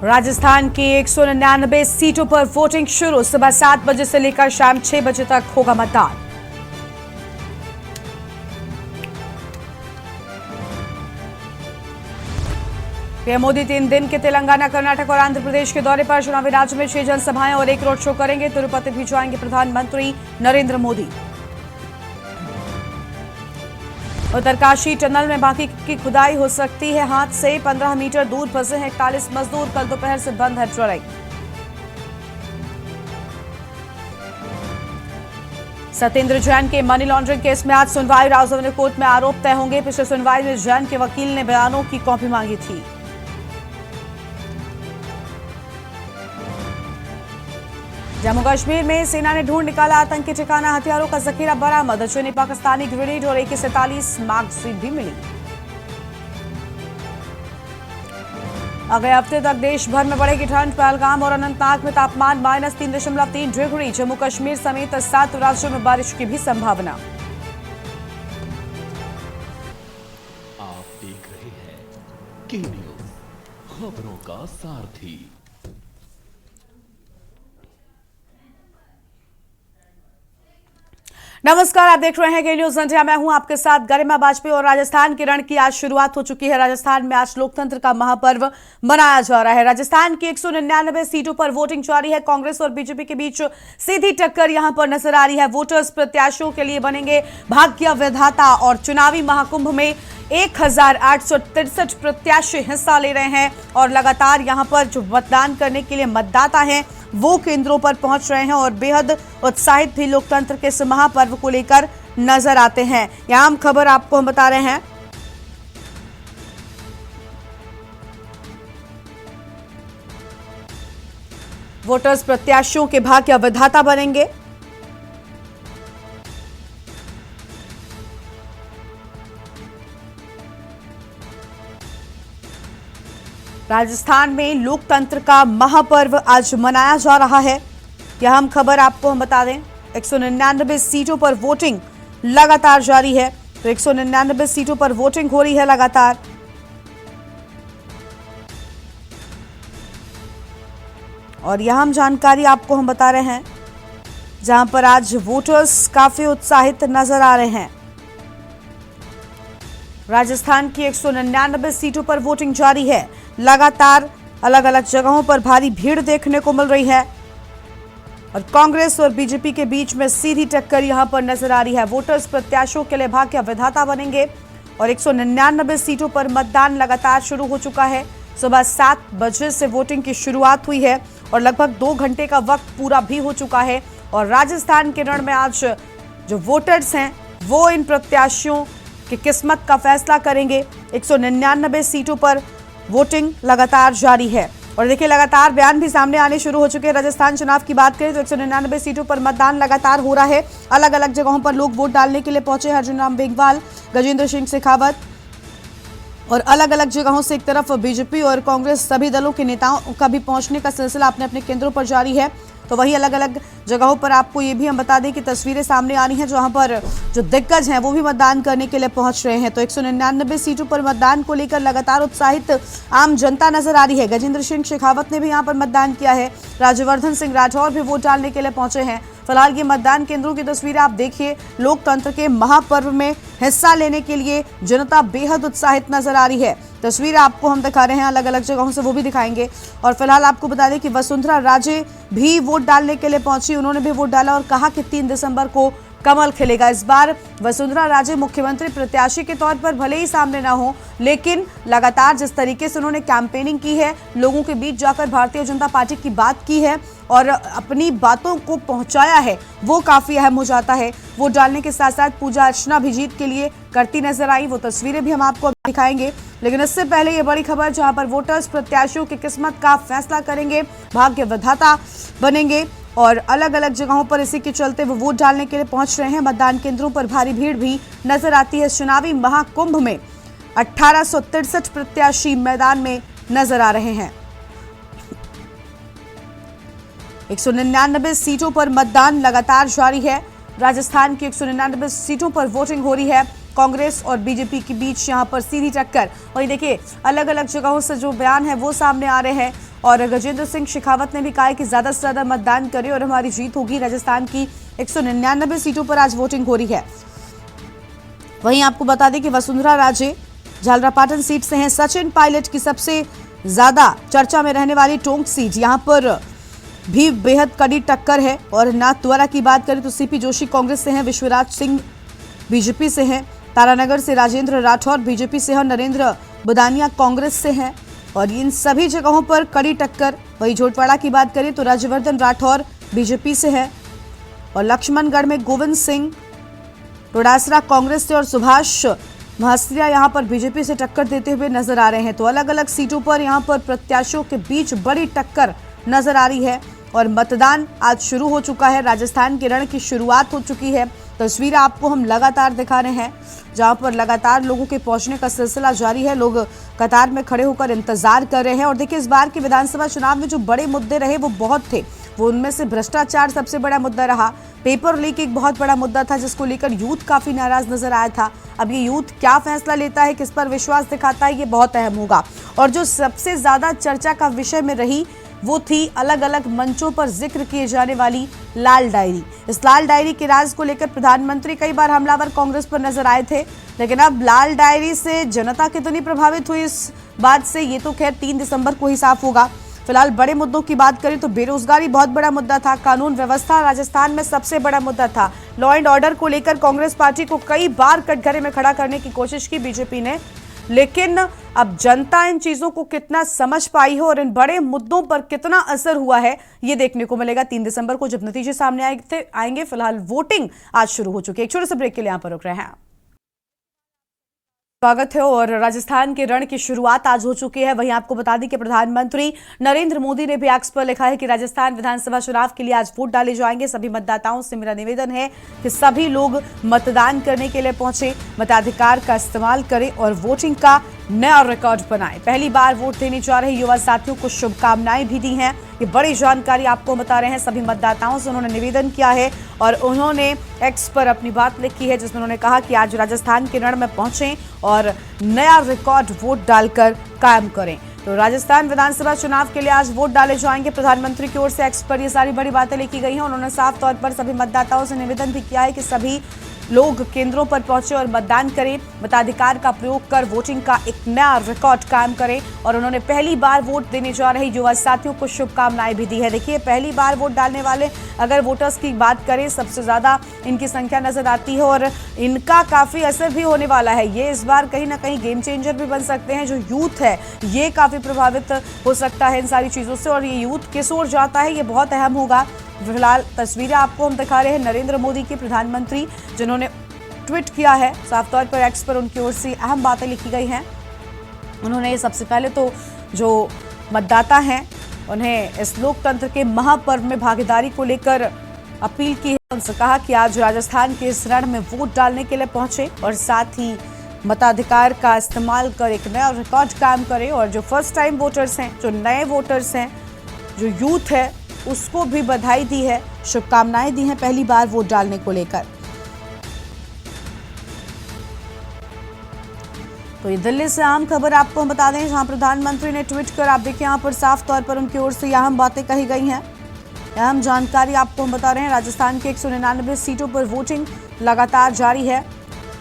राजस्थान की 199 सीटों पर वोटिंग शुरू। सुबह 7 बजे से लेकर शाम 6 बजे तक होगा मतदान। पीएम मोदी 3 दिन के तेलंगाना, कर्नाटक और आंध्र प्रदेश के दौरे पर। चुनावी राज्य में 6 जनसभाएं और 1 रोड शो करेंगे। तिरुपति भी जाएंगे प्रधानमंत्री नरेंद्र मोदी। उत्तरकाशी टनल में बाकी की खुदाई हो सकती है हाथ से। 15 मीटर दूर फंसे हैं 41 मजदूर। कल दोपहर से बंद है ट्रॉली। सत्येंद्र जैन के मनी लॉन्ड्रिंग केस में आज सुनवाई। राजधानी कोर्ट में आरोप तय होंगे। पिछले सुनवाई में जैन के वकील ने बयानों की कॉपी मांगी थी। जम्मू कश्मीर में सेना ने ढूंढ निकाला आतंकी ठिकाना। हथियारों का जखीरा बरामद। चीनी पाकिस्तानी ग्रेनेड और AK-47 मैगजीन भी मिली। अगले हफ्ते तक देश भर में बढ़ेगी ठंड। पहलगाम और अनंतनाग में तापमान -3.3 डिग्री। जम्मू कश्मीर समेत 7 राज्यों में बारिश की भी संभावना। आप देख रहे हैं के न्यूज़, खबरों का सारथी। नमस्कार, आप देख रहे हैं के न्यूज़ इंडिया। मैं हूं आपके साथ गरिमा वाजपेयी। और राजस्थान के रण की आज शुरुआत हो चुकी है। राजस्थान में आज लोकतंत्र का महापर्व मनाया जा रहा है। राजस्थान की 199 सीटों पर वोटिंग जारी है। कांग्रेस और बीजेपी के बीच सीधी टक्कर यहां पर नजर आ रही है। वोटर्स प्रत्याशियों के लिए बनेंगे भाग्य विधाता। और चुनावी महाकुंभ में 1863 प्रत्याशी हिस्सा ले रहे हैं। और लगातार यहां पर जो मतदान करने के लिए मतदाता हैं वो केंद्रों पर पहुंच रहे हैं और बेहद उत्साहित भी लोकतंत्र के इस महापर्व को लेकर नजर आते हैं। यहां हम खबर आपको हम बता रहे हैं। वोटर्स प्रत्याशियों के भाग्य विधाता बनेंगे। राजस्थान में लोकतंत्र का महापर्व आज मनाया जा रहा है। यह हम खबर आपको हम बता दें। 199 सीटों पर वोटिंग लगातार जारी है। तो 199 सीटों पर वोटिंग हो रही है लगातार। और यह हम जानकारी आपको हम बता रहे हैं जहां पर आज वोटर्स काफी उत्साहित नजर आ रहे हैं। राजस्थान की 199 सीटों पर वोटिंग जारी है। लगातार अलग अलग जगहों पर भारी भीड़ देखने को मिल रही है। और कांग्रेस और बीजेपी के बीच में सीधी टक्कर यहां पर नजर आ रही है। वोटर्स प्रत्याशियों के लिए भाग्य विधाता बनेंगे। और 199 सीटों पर मतदान लगातार शुरू हो चुका है। सुबह 7 बजे से वोटिंग की शुरुआत हुई है और लगभग 2 घंटे का वक्त पूरा भी हो चुका है। और राजस्थान के रण में आज जो वोटर्स हैं वो इन प्रत्याशियों की किस्मत का फैसला करेंगे। 199 सीटों पर वोटिंग लगातार जारी है। और देखिए लगातार बयान भी सामने आने शुरू हो चुके हैं। राजस्थान चुनाव की बात करें तो 199 सीटों पर मतदान लगातार हो रहा है। अलग अलग जगहों पर लोग वोट डालने के लिए पहुंचे। अर्जुन राम मेघवाल, गजेंद्र सिंह शेखावत और अलग अलग जगहों से एक तरफ बीजेपी और कांग्रेस सभी दलों के नेताओं का भी पहुंचने का सिलसिला अपने अपने केंद्रों पर जारी है। तो वही अलग अलग जगहों पर आपको ये भी हम बता दें कि तस्वीरें सामने आ रही हैं जहां पर जो दिग्गज हैं वो भी मतदान करने के लिए पहुंच रहे हैं। तो 199 सीटों पर मतदान को लेकर लगातार उत्साहित आम जनता नजर आ रही है। गजेंद्र सिंह शेखावत ने भी यहां पर मतदान किया है। राज्यवर्धन सिंह राठौर भी वोट डालने के लिए पहुंचे हैं। फिलहाल ये मतदान केंद्रों की तस्वीरें आप देखिए। लोकतंत्र के महापर्व में हिस्सा लेने के लिए जनता बेहद उत्साहित नजर आ रही है। तस्वीरें आपको हम दिखा रहे हैं अलग अलग जगहों से, वो भी दिखाएंगे। और फिलहाल आपको बता दें कि वसुंधरा राजे भी वोट डालने के लिए पहुंची। उन्होंने भी वोट डाला और कहा कि 3 दिसंबर को कमल खिलेगा। इस बार वसुंधरा राजे मुख्यमंत्री प्रत्याशी के तौर पर भले ही सामने ना हो, लेकिन लगातार जिस तरीके से उन्होंने कैंपेनिंग की है, लोगों के बीच जाकर भारतीय जनता पार्टी की बात की है और अपनी बातों को पहुंचाया है, वो काफी अहम हो जाता है। वोट डालने के साथ साथ पूजा अर्चना भी जीत के लिए करती नजर आई। वो तस्वीरें भी हम आपको दिखाएंगे। लेकिन इससे पहले ये बड़ी खबर जहां पर वोटर्स प्रत्याशियों की किस्मत का फैसला करेंगे, भाग्य विधाता बनेंगे। और अलग अलग जगहों पर इसी के चलते वो वोट डालने के लिए पहुंच रहे हैं। मतदान केंद्रों पर भारी भीड़ भी नजर आती है। चुनावी महाकुंभ में 1863 प्रत्याशी मैदान में नजर आ रहे हैं। 199 सीटों पर मतदान लगातार जारी है। राजस्थान की 199 सीटों पर वोटिंग हो रही है। कांग्रेस और बीजेपी के बीच यहां पर सीधी टक्कर। और ये देखिए अलग अलग जगहों से जो बयान है वो सामने आ रहे हैं और गजेंद्र सिंह शेखावत ने भी कहा है कि ज्यादा से ज्यादा मतदान करें और हमारी जीत होगी। राजस्थान की 199 सीटों पर आज वोटिंग हो रही है। वहीं आपको बता दें कि वसुंधरा राजे झालरापाटन सीट से हैं। सचिन पायलट की सबसे ज्यादा चर्चा में रहने वाली टोंक सीट, यहां पर भी बेहद कड़ी टक्कर है। और नाथद्वारा की बात करें तो सीपी जोशी कांग्रेस से हैं, विश्वराज सिंह बीजेपी से हैं, तारानगर से राजेंद्र राठौर बीजेपी से हैं, नरेंद्र बुदानिया कांग्रेस से हैं और इन सभी जगहों पर कड़ी टक्कर। वहीं झोटवाड़ा की बात करें तो राज्यवर्धन राठौर बीजेपी से है और लक्ष्मणगढ़ में गोविंद सिंह डोडासरा कांग्रेस से और सुभाष महास्त्रिया यहां पर बीजेपी से टक्कर देते हुए नजर आ रहे हैं। तो अलग अलग सीटों पर यहां पर प्रत्याशियों के बीच बड़ी टक्कर नजर आ रही है और मतदान आज शुरू हो चुका है। राजस्थान के रण की शुरुआत हो चुकी है। तस्वीरें आपको हम लगातार दिखा रहे हैं जहां पर लगातार लोगों के पहुंचने का सिलसिला जारी है। लोग कतार में खड़े होकर इंतजार कर रहे हैं। और देखिए, इस बार के विधानसभा चुनाव में जो बड़े मुद्दे रहे वो बहुत थे। वो उनमें से भ्रष्टाचार सबसे बड़ा मुद्दा रहा, पेपर लीक एक बहुत बड़ा मुद्दा था जिसको लेकर यूथ काफी नाराज नजर आया था। अब ये यूथ क्या फैसला लेता है, किस पर विश्वास दिखाता है, ये बहुत अहम होगा। और जो सबसे ज्यादा चर्चा का विषय में रही वो थी अलग अलग मंचों पर जिक्र किए जाने वाली लाल डायरी। इस लाल डायरी के राज को लेकर प्रधानमंत्री कई बार हमलावर कांग्रेस पर नजर आए थे, लेकिन अब लाल डायरी से जनता कितनी प्रभावित हुई इस बात से ये तो खैर 3 दिसंबर को ही साफ होगा। फिलहाल बड़े मुद्दों की बात करें तो बेरोजगारी बहुत बड़ा मुद्दा था, कानून व्यवस्था राजस्थान में सबसे बड़ा मुद्दा था। लॉ एंड ऑर्डर को लेकर कांग्रेस पार्टी को कई बार कटघरे में खड़ा करने की कोशिश की बीजेपी ने, लेकिन अब जनता इन चीजों को कितना समझ पाई है और इन बड़े मुद्दों पर कितना असर हुआ है ये देखने को मिलेगा 3 दिसंबर को जब नतीजे सामने आएंगे। फिलहाल वोटिंग आज शुरू हो चुकी है। एक छोटे से ब्रेक के लिए यहां पर रुक रहे हैं। स्वागत है। और राजस्थान के रण की शुरुआत आज हो चुकी है। वहीं आपको बता दें कि प्रधानमंत्री नरेंद्र मोदी ने भी एक्स पर लिखा है कि राजस्थान विधानसभा चुनाव के लिए आज वोट डाले जाएंगे। सभी मतदाताओं से मेरा निवेदन है कि सभी लोग मतदान करने के लिए पहुंचे, मताधिकार का इस्तेमाल करें और वोटिंग का नया रिकॉर्ड बनाएं। पहली बार वोट देने जा रहे युवा साथियों को शुभकामनाएं भी दी हैं। ये बड़ी जानकारी आपको बता रहे हैं। सभी मतदाताओं से उन्होंने निवेदन किया है और उन्होंने एक्स पर अपनी बात लिखी है जिसमें उन्होंने कहा कि आज राजस्थान के रण में पहुंचें और नया रिकॉर्ड वोट डालकर कायम करें। तो राजस्थान विधानसभा चुनाव के लिए आज वोट डाले जाएंगे। प्रधानमंत्री की ओर से एक्स पर ये सारी बड़ी बातें लिखी गई हैं। उन्होंने साफ तौर पर सभी मतदाताओं से निवेदन भी किया है कि सभी लोग केंद्रों पर पहुंचे और मतदान करें, मताधिकार का प्रयोग कर वोटिंग का एक नया रिकॉर्ड कायम करें। और उन्होंने पहली बार वोट देने जा रहे युवा साथियों को शुभकामनाएं भी दी है। देखिए, पहली बार वोट डालने वाले अगर वोटर्स की बात करें सबसे ज्यादा इनकी संख्या नजर आती है और इनका काफी असर भी होने वाला है। ये इस बार कहीं ना कहीं गेम चेंजर भी बन सकते हैं। जो यूथ है ये काफी प्रभावित हो सकता है इन सारी चीजों से और ये यूथ किस ओर जाता है ये बहुत अहम होगा। फिलहाल तस्वीरें आपको हम दिखा रहे हैं नरेंद्र मोदी की, प्रधानमंत्री जिन्होंने ट्वीट किया है। साफ तौर पर एक्स पर उनकी ओर से अहम बातें लिखी गई हैं। उन्होंने सबसे पहले तो जो मतदाता हैं उन्हें इस लोकतंत्र के महापर्व में भागीदारी को लेकर अपील की है। उनसे कहा कि आज राजस्थान के इस रण में वोट डालने के लिए पहुंचे और साथ ही मताधिकार का इस्तेमाल कर एक नया रिकॉर्ड कायम करें। और जो फर्स्ट टाइम वोटर्स हैं, जो नए वोटर्स हैं, जो यूथ है, उसको भी बधाई दी है, शुभकामनाएं दी हैं पहली बार वोट डालने को लेकर। तो ये दिल्ली से अहम खबर आपको हम बता दें जहां प्रधानमंत्री ने ट्वीट कर, आप देखिए यहाँ पर साफ तौर पर उनकी ओर से अहम बातें कही गई हैं। अहम जानकारी आपको हम बता रहे हैं। राजस्थान की 199 सीटों पर वोटिंग लगातार जारी है।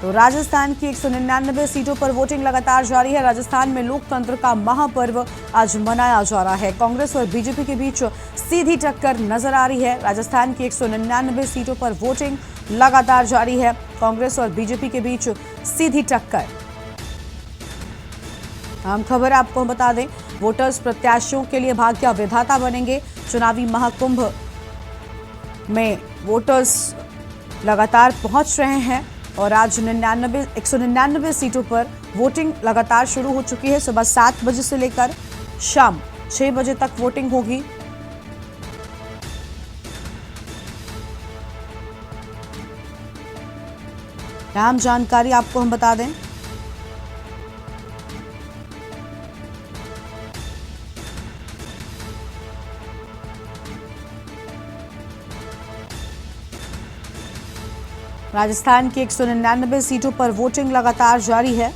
तो राजस्थान की 199 सीटों पर वोटिंग लगातार जारी है। राजस्थान में लोकतंत्र का महापर्व आज मनाया जा रहा है। कांग्रेस और बीजेपी के बीच सीधी टक्कर नजर आ रही है। राजस्थान की 199 सीटों पर वोटिंग लगातार जारी है। कांग्रेस और बीजेपी के बीच सीधी टक्कर। अहम खबर आपको हम बता दें, वोटर्स प्रत्याशियों के लिए भाग्य विधाता बनेंगे। चुनावी महाकुंभ में वोटर्स लगातार पहुंच रहे हैं और आज 199 सीटों पर वोटिंग लगातार शुरू हो चुकी है। सुबह 7 बजे से लेकर शाम 6 बजे तक वोटिंग होगी। अहम जानकारी आपको हम बता दें, राजस्थान की 199 सीटों पर वोटिंग लगातार जारी है।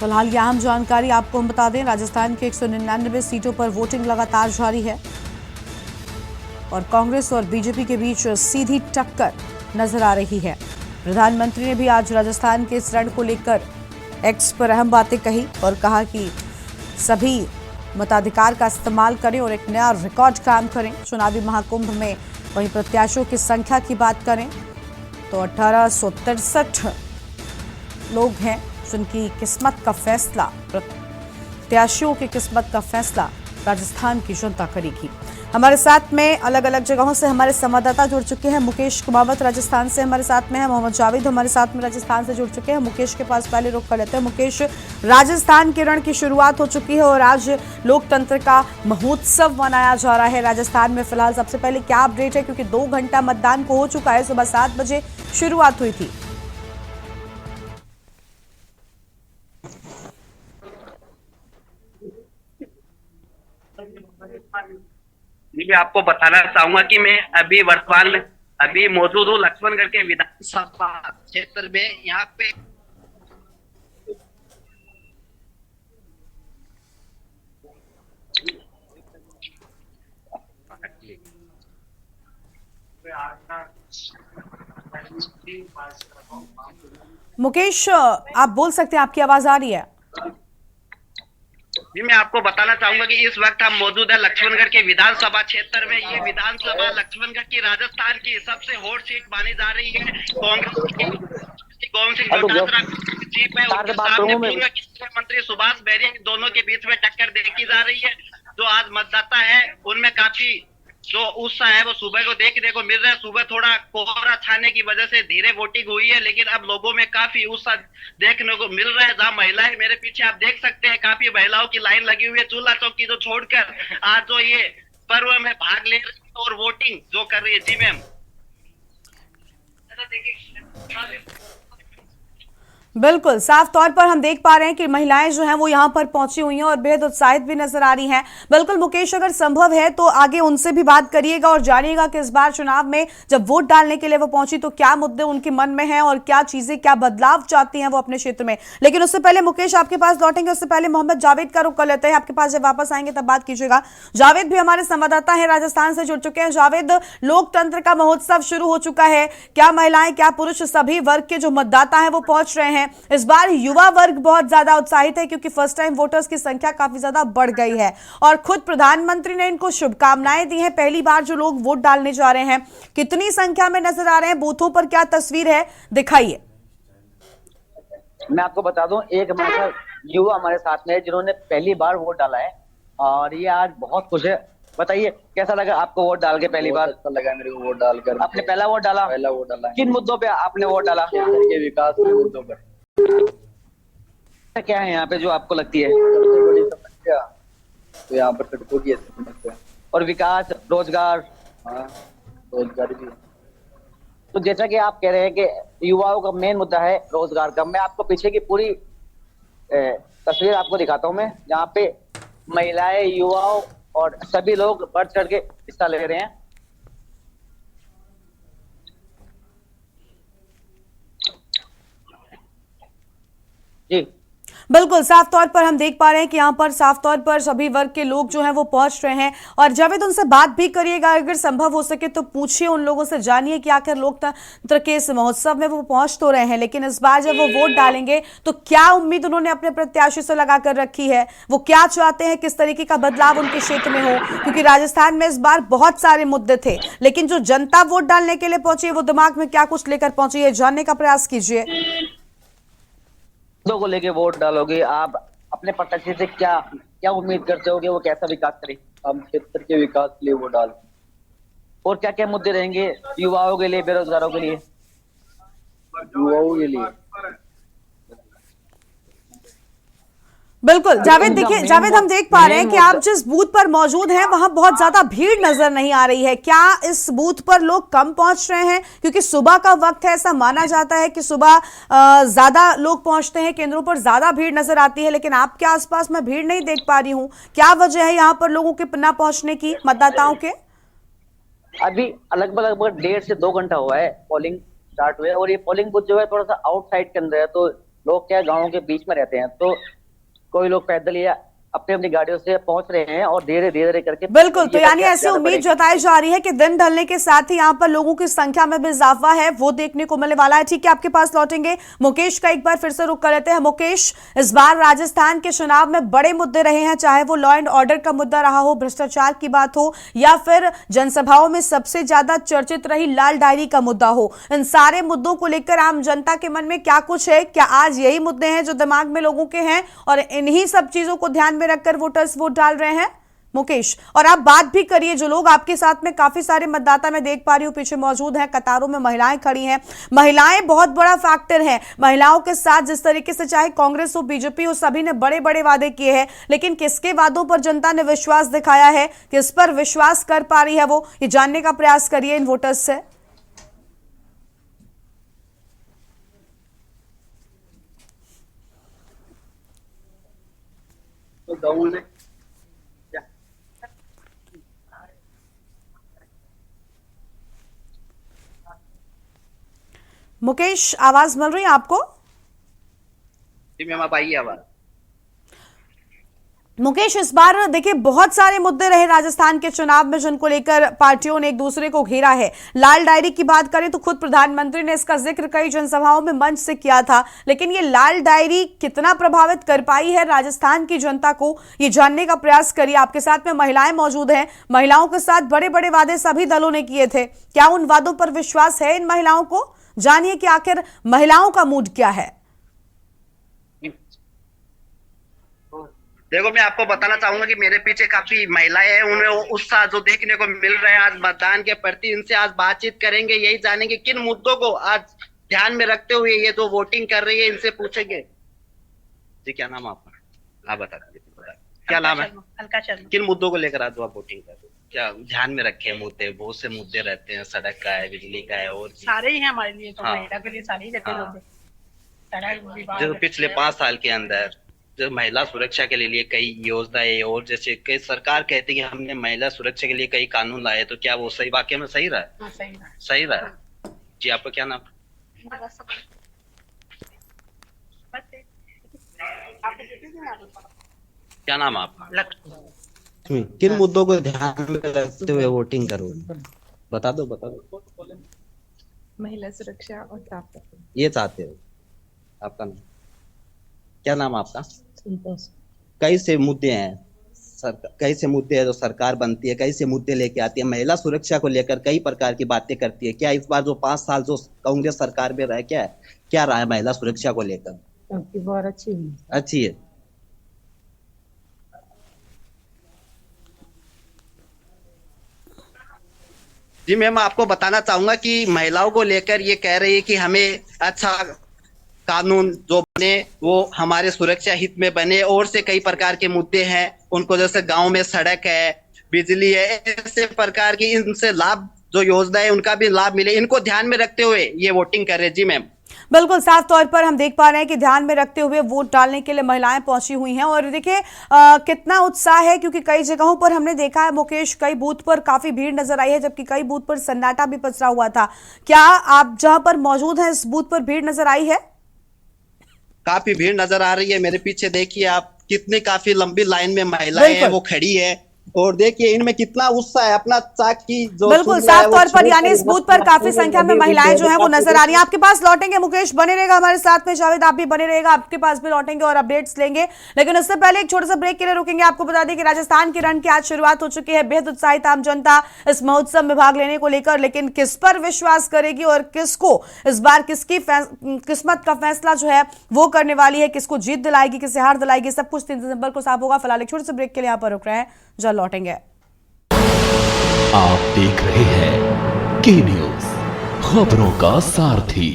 फिलहाल ये अहम जानकारी आपको हम बता दें, राजस्थान के 199 सीटों पर वोटिंग लगातार जारी है और कांग्रेस और बीजेपी के बीच सीधी टक्कर नजर आ रही है। प्रधानमंत्री ने भी आज राजस्थान के इस रण को लेकर एक्स पर अहम बातें कही और कहा कि सभी मताधिकार का इस्तेमाल करें और एक नया रिकॉर्ड कायम करें। चुनावी महाकुंभ में वहीं प्रत्याशियों की संख्या की बात करें तो 1863 लोग हैं जिनकी किस्मत का फैसला, प्रत्याशियों की किस्मत का फैसला राजस्थान की जनता करेगी। हमारे साथ में अलग अलग जगहों से हमारे संवाददाता जुड़ चुके हैं। मुकेश कुमावत राजस्थान से हमारे साथ में है, मोहम्मद जावेद हमारे साथ में राजस्थान से जुड़ चुके हैं। मुकेश के पास पहले रुख कर लेते हैं। मुकेश, राजस्थान के रण की शुरुआत हो चुकी है और आज लोकतंत्र का महोत्सव मनाया जा रहा है राजस्थान में। फिलहाल सबसे पहले क्या अपडेट है, क्योंकि 2 घंटा मतदान को हो चुका है, सुबह 7 बजे शुरुआत हुई थी। जी, मैं आपको बताना चाहूंगा कि मैं अभी वर्तमान में अभी मौजूद हूँ लक्ष्मणगढ़ के विधानसभा क्षेत्र में। यहाँ पे मुकेश, आप बोल सकते हैं, आपकी आवाज आ रही है। जी, मैं आपको बताना चाहूंगा कि इस वक्त हम मौजूद है लक्ष्मणगढ़ के विधानसभा क्षेत्र में। ये विधानसभा लक्ष्मणगढ़ की राजस्थान की सबसे हॉट सीट मानी जा रही है। कांग्रेस की गोविंद सिंह डोटासरा जीत है, उसके सामने पूर्व केंद्रीय मंत्री सुभाष बैरिया, दोनों के बीच में टक्कर देखी जा रही है। जो आज मतदाता है उनमें काफी जो उत्साह है वो सुबह को देखने को मिल रहा है। सुबह थोड़ा कोहरा छाने की वजह से धीरे वोटिंग हुई है, लेकिन अब लोगों में काफी उत्साह देखने को मिल रहा है। जहां महिलाएं, मेरे पीछे आप देख सकते हैं, काफी महिलाओं की लाइन लगी हुई है चूल्हा चौकी जो छोड़कर आज जो ये पर्व में भाग ले रही है और वोटिंग जो कर रही है। जी मैम। बिल्कुल, साफ तौर पर हम देख पा रहे हैं कि महिलाएं जो हैं वो यहां पर पहुंची हुई हैं और बेहद उत्साहित भी नजर आ रही हैं। बिल्कुल मुकेश, अगर संभव है तो आगे उनसे भी बात करिएगा और जानिएगा कि इस बार चुनाव में जब वोट डालने के लिए वो पहुंची तो क्या मुद्दे उनके मन में हैं और क्या चीजें, क्या बदलाव चाहती हैं वो अपने क्षेत्र में। लेकिन उससे पहले मुकेश आपके पास लौटेंगे, उससे पहले मोहम्मद जावेद का रुख कर लेते हैं। आपके पास जब वापस आएंगे तब बात कीजिएगा। जावेद भी हमारे संवाददाता है, राजस्थान से जुड़ चुके हैं। जावेद, लोकतंत्र का महोत्सव शुरू हो चुका है, क्या महिलाएं, क्या पुरुष, सभी वर्ग के जो मतदाता है वो पहुंच रहे हैं। इस बार युवा वर्ग बहुत ज्यादा उत्साहित है क्योंकि फर्स्ट टाइम वोटर्स की संख्या काफी ज्यादा बढ़ गई है और खुद प्रधानमंत्री ने इनको शुभकामनाएं दी हैं। पहली बार जो लोग वोट डालने जा रहे हैं, कितनी संख्या में नजर आ रहे हैं, बूथों पर क्या तस्वीर है, दिखाइए। मैं आपको बता दूं, एक हमारे साथ युवा हमारे साथ में है जिन्होंने पहली बार वोट डाला है और ये आज बहुत खुश है। बताइए कैसा लगा आपको वोट डाल के पहली बार? अच्छा लगा मेरे को वोट डालकर। आपने पहला वोट डाला? पहला वोट डाला। किन मुद्दों पे आपने वोट डाला? क्षेत्र के विकास के मुद्दों पर। क्या है यहाँ पे जो आपको लगती है सबसे बड़ी समस्या तो यहाँ पर सड़कों की समस्या और विकास, रोजगार? हाँ, रोजगार भी। तो जैसा कि आप कह रहे हैं कि युवाओं का मेन मुद्दा है रोजगार का, मैं आपको पीछे की पूरी तस्वीर आपको दिखाता हूँ मैं, जहाँ पे महिलाएं, युवाओं और सभी लोग बढ़ चढ़ के हिस्सा ले रहे हैं। जी बिल्कुल, साफ तौर पर हम देख पा रहे हैं कि यहाँ पर साफ तौर पर सभी वर्ग के लोग जो हैं वो पहुंच रहे हैं और जावेद उनसे बात भी करिएगा, अगर संभव हो सके तो पूछिए उन लोगों से, जानिए कि आखिर लोकतंत्र के इस महोत्सव में वो पहुंच तो रहे हैं, लेकिन इस बार जब वो वोट डालेंगे तो क्या उम्मीद उन्होंने अपने प्रत्याशी से लगाकर रखी है, वो क्या चाहते हैं, किस तरीके का बदलाव उनके क्षेत्र में हो। क्योंकि राजस्थान में इस बार बहुत सारे मुद्दे थे, लेकिन जो जनता वोट डालने के लिए पहुंची है वो दिमाग में क्या कुछ लेकर पहुंची है, जानने का प्रयास कीजिए। को लेके वोट डालोगे आप, अपने प्रत्याशी से क्या क्या उम्मीद करते हो कि वो कैसा विकास करे? हम क्षेत्र के विकास के लिए वोट डाल। और क्या क्या मुद्दे रहेंगे युवाओं के लिए, बेरोजगारों के लिए? युवाओं के लिए बिल्कुल जावेद, देखिए जावेद, हम देख पा रहे हैं कि आप जिस बूथ पर मौजूद हैं वहां बहुत ज्यादा भीड़ नजर नहीं आ रही है। क्या इस बूथ पर लोग कम पहुंच रहे हैं? क्योंकि सुबह का वक्त है, ऐसा माना जाता है कि सुबह ज्यादा लोग पहुंचते हैं, केंद्रों पर ज्यादा भीड़ नजर आती है, लेकिन आपके आसपास मैं भीड़ नहीं देख पा रही हूँ। क्या वजह है यहाँ पर लोगों के ना पहुंचने की, मतदाताओं के? अभी लगभग 1.5 से 2 घंटा हुआ है पोलिंग स्टार्ट हुए और ये पोलिंग बूथ जो है थोड़ा सा आउटसाइड के अंदर है, तो लोग क्या गाँव के बीच में रहते हैं, तो कोई लोग पैदल या अपनी अपनी गाड़ियों से पहुंच रहे हैं और धीरे धीरे करके बिल्कुल, तो ये यानी संख्या ऐसी ज्यादा उम्मीद बढ़ेगी। जताई जा रही है कि दिन ढलने के साथ ही यहाँ पर लोगों की संख्या में भी इजाफा है, वो देखने को मिलने वाला है। ठीक है, आपके पास लौटेंगे। मुकेश का एक बार फिर से रुख कर लेते हैं। मुकेश, इस बार राजस्थान के चुनाव में बड़े मुद्दे रहे हैं, चाहे वो लॉ एंड ऑर्डर का मुद्दा रहा हो, भ्रष्टाचार की बात हो, या फिर जनसभाओं में सबसे ज्यादा चर्चित रही लाल डायरी का मुद्दा हो। इन सारे मुद्दों को लेकर आम जनता के मन में क्या कुछ है? क्या आज यही मुद्दे हैं जो दिमाग में लोगों के हैं और इन्हीं सब चीजों को ध्यान में रखकर वोटर्स वोट डाल रहे हैं? मुकेश, और आप बात भी करिए, जो लोग आपके साथ में काफी सारे मतदाता मैं देख पा रही हूं पीछे मौजूद हैं, कतारों में महिलाएं खड़ी हैं। महिलाएं बहुत बड़ा फैक्टर हैं। महिलाओं के साथ जिस तरीके से चाहे कांग्रेस हो, बीजेपी हो, सभी ने बड़े बड़े वादे किए हैं, लेकिन किसके वादों पर जनता ने विश्वास दिखाया है, किस पर विश्वास कर पा रही है वो, ये जानने का प्रयास करिए इन वोटर्स से। तो गाँव में मुकेश, आवाज मिल रही है आपको? जी मैम, आप आइए आवाज। मुकेश, इस बार देखिए बहुत सारे मुद्दे रहे राजस्थान के चुनाव में जिनको लेकर पार्टियों ने एक दूसरे को घेरा है। लाल डायरी की बात करें तो खुद प्रधानमंत्री ने इसका जिक्र कई जनसभाओं में मंच से किया था, लेकिन ये लाल डायरी कितना प्रभावित कर पाई है राजस्थान की जनता को, ये जानने का प्रयास करिए। आपके साथ में महिलाएं मौजूद हैं। महिलाओं के साथ बड़े बड़े वादे सभी दलों ने किए थे, क्या उन वादों पर विश्वास है इन महिलाओं को? जानिए कि आखिर महिलाओं का मूड क्या है। देखो, मैं आपको बताना चाहूंगा कि मेरे पीछे काफी महिलाएं हैं, उन्हें उत्साह जो देखने को मिल रहा है आज मतदान के प्रति। इनसे आज बातचीत करेंगे, यही जानेंगे किन मुद्दों को आज ध्यान में रखते हुए ये जो वोटिंग कर रही है, इनसे पूछेंगे। जी, क्या नाम है आपका? आप बता दीजिए, क्या नाम है? अलका शर्मा। किन मुद्दों को लेकर आज आप वोटिंग कर रहे हो? क्या ध्यान में रखे मुद्दे? बहुत से मुद्दे रहते हैं, सड़क का है, बिजली का है, और सारे ही हैं हमारे लिए, तो हाँ। महिला के लिए सारे ही रहते हैं हाँ। मुद्दे। सड़क, विवाह, जो पिछले 5 साल के अंदर जो महिला सुरक्षा के लिए कई योजनाएं, और जैसे कई सरकार कहती है कि हमने महिला सुरक्षा के लिए कई कानून लाए, तो क्या वो सही वाकई में सही रहा है? हाँ, सही है। सही रहा है। जी, आपका क्या नाम? क्या नाम है आपका? लक्ष्मी। किन मुद्दों को ध्यान में रखते हुए वोटिंग करोगे? बता दो। महिला सुरक्षा और साफ ये चाहते हो? आपका नाम क्या? नाम आपका? संतोष। कई से मुद्दे हैं, कई से मुद्दे हैं जो सरकार बनती है, कई से मुद्दे लेके आती है। महिला सुरक्षा को लेकर कई प्रकार की बातें करती है। क्या इस बार जो 5 साल जो कांग्रेस सरकार में रहा, क्या रहा है महिला सुरक्षा को लेकर? आपकी बहुत अच्छी है। अच्छी है। जी मैम, आपको बताना चाहूंगा कि महिलाओं को लेकर ये कह रही है कि हमें अच्छा कानून जो बने वो हमारे सुरक्षा हित में बने, और से कई प्रकार के मुद्दे हैं उनको, जैसे गांव में सड़क है, बिजली है, ऐसे प्रकार की इनसे लाभ जो योजना है उनका भी लाभ मिले, इनको ध्यान में रखते हुए ये वोटिंग कर रहे हैं। जी मैम, बिल्कुल साफ तौर पर हम देख पा रहे हैं कि ध्यान में रखते हुए वोट डालने के लिए महिलाएं पहुंची हुई हैं, और देखिए कितना उत्साह है, क्योंकि कई जगहों पर हमने देखा है मुकेश, कई बूथ पर काफी भीड़ नजर आई है, जबकि कई बूथ पर सन्नाटा भी पसरा हुआ था। क्या आप जहां पर मौजूद हैं इस बूथ पर भीड़ नजर आई है? काफी भीड़ नजर आ रही है। मेरे पीछे देखिए आप, कितनी काफी लंबी लाइन में महिलाएं हैं वो खड़ी है, और देखिए इनमें कितना उत्साह है अपना चाक की जो बिल्कुल साफ तौर पर, यानी इस बूथ पर काफी संख्या में महिलाएं जो हैं वो नजर आ रही हैं। आपके पास लौटेंगे मुकेश, बने रहेगा हमारे साथ में। जावेद, आप भी बने रहेगा, आपके पास भी लौटेंगे और अपडेट्स लेंगे, लेकिन उससे पहले एक छोटा सा ब्रेक के लिए रुकेंगे। आपको बता दें कि राजस्थान के रण की आज शुरुआत हो चुकी है। बेहद उत्साहित आम जनता इस महोत्सव में भाग लेने को लेकर, लेकिन किस पर विश्वास करेगी और किसको इस बार किसकी किस्मत का फैसला जो है वो करने वाली है, किसको जीत दिलाएगी, किसे हार दिलाएगी, सब कुछ 3 दिसंबर को साफ होगा। फिलहाल एक छोटे से ब्रेक के लिए यहाँ पर रुक रहे हैं, जल्द लौटेंगे। आप देख रहे हैं के न्यूज, खबरों का सारथी।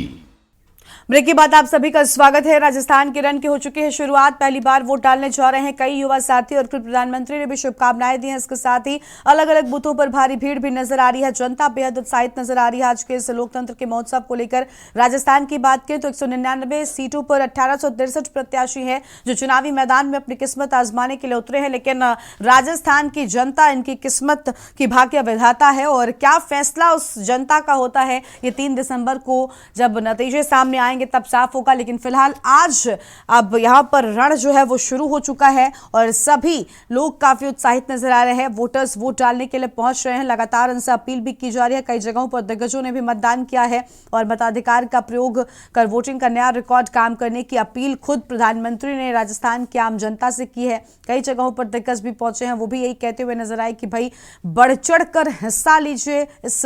ब्रेक के बाद आप सभी का स्वागत है। राजस्थान के रण की हो चुकी है शुरुआत, पहली बार वोट डालने जा रहे हैं कई युवा साथी, और खुद प्रधानमंत्री ने भी शुभकामनाएं दी हैं। इसके साथ ही अलग अलग बूथों पर भारी भीड़ भी नजर आ रही है, जनता बेहद उत्साहित नजर आ रही है। आज के इस लोकतंत्र के महोत्सव को लेकर राजस्थान की बात करें तो 199 सीटों पर 1863 प्रत्याशी हैं जो चुनावी मैदान में अपनी किस्मत आजमाने के लिए उतरे हैं, लेकिन राजस्थान की जनता इनकी किस्मत की भाग्य विधाता है, और क्या फैसला उस जनता का होता है ये 3 दिसंबर को जब नतीजे सामने आएंगे आएंगे तब साफ होगा, लेकिन फिलहाल आज अब यहाँ पर रण जो है वो शुरू हो चुका है और सभी लोग काफी उत्साहित नजर आ रहे हैं। वोटर्स वोट डालने के लिए पहुंच रहे हैं, लगातार उनसे अपील भी की जा रही है। कई जगहों पर दिग्गजों ने भी मतदान किया है और मताधिकार का प्रयोग कर वोटिंग का नया रिकॉर्ड काम करने की अपील खुद प्रधानमंत्री ने राजस्थान की आम जनता से की है। कई जगहों पर दिग्गज भी पहुंचे हैं, वो भी यही कहते हुए नजर आए कि भाई बढ़ चढ़ कर हिस्सा लीजिए इस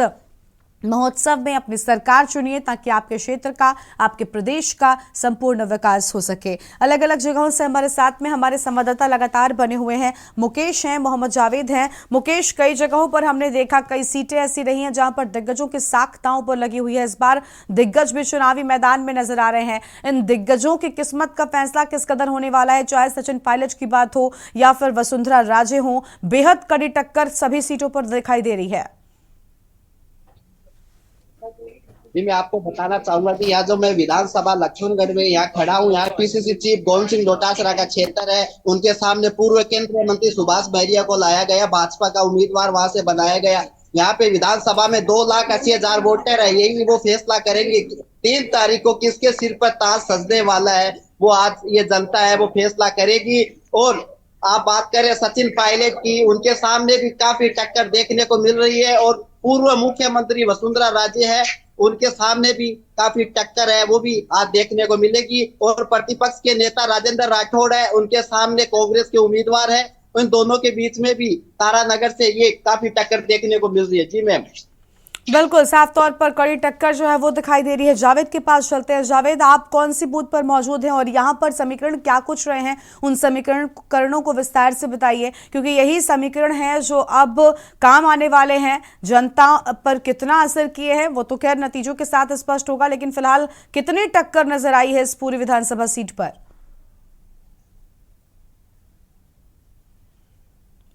महोत्सव में, अपनी सरकार चुनिए ताकि आपके क्षेत्र का, आपके प्रदेश का संपूर्ण विकास हो सके। अलग अलग जगहों से हमारे साथ में हमारे संवाददाता लगातार बने हुए हैं। मुकेश हैं, मोहम्मद जावेद हैं। मुकेश, कई जगहों पर हमने देखा कई सीटें ऐसी रही हैं जहां पर दिग्गजों की साख दांव पर लगी हुई है। इस बार दिग्गज भी चुनावी मैदान में नजर आ रहे हैं। इन दिग्गजों की किस्मत का फैसला किस कदर होने वाला है, चाहे सचिन पायलट की बात हो या फिर वसुंधरा राजे हो, बेहद कड़ी टक्कर सभी सीटों पर दिखाई दे रही है। जी मैं आपको बताना चाहूंगा कि यहाँ जो मैं विधानसभा लक्ष्मणगढ़ में यहाँ खड़ा हूँ, यहाँ पीसीसी चीफ गोविंद सिंह डोटासरा का क्षेत्र है। उनके सामने पूर्व केंद्रीय मंत्री सुभाष बहरिया को लाया गया, भाजपा का उम्मीदवार वहां से बनाया गया। यहाँ पे विधानसभा में 2,80,000 वोटर है, यही वो फैसला करेंगे 3 तारीख को किसके सिर पर ताज सजने वाला है, वो आज ये जनता है वो फैसला करेगी। और आप बात करें सचिन पायलट की, उनके सामने भी काफी टक्कर देखने को मिल रही है। और पूर्व मुख्यमंत्री वसुंधरा राजे है, उनके सामने भी काफी टक्कर है, वो भी आज देखने को मिलेगी। और प्रतिपक्ष के नेता राजेंद्र राठौड़ है, उनके सामने कांग्रेस के उम्मीदवार है। उन दोनों के बीच में भी तारानगर से ये काफी टक्कर देखने को मिल रही है। जी मैम, बिल्कुल साफ तौर पर कड़ी टक्कर जो है वो दिखाई दे रही है। जावेद के पास चलते हैं। जावेद, आप कौन सी बूथ पर मौजूद हैं और यहाँ पर समीकरण क्या कुछ रहे हैं, उन समीकरणों को विस्तार से बताइए, क्योंकि यही समीकरण है जो अब काम आने वाले हैं। जनता पर कितना असर किए हैं वो तो खैर नतीजों के साथ स्पष्ट होगा, लेकिन फिलहाल कितनी टक्कर नजर आई है इस पूरी विधानसभा सीट पर?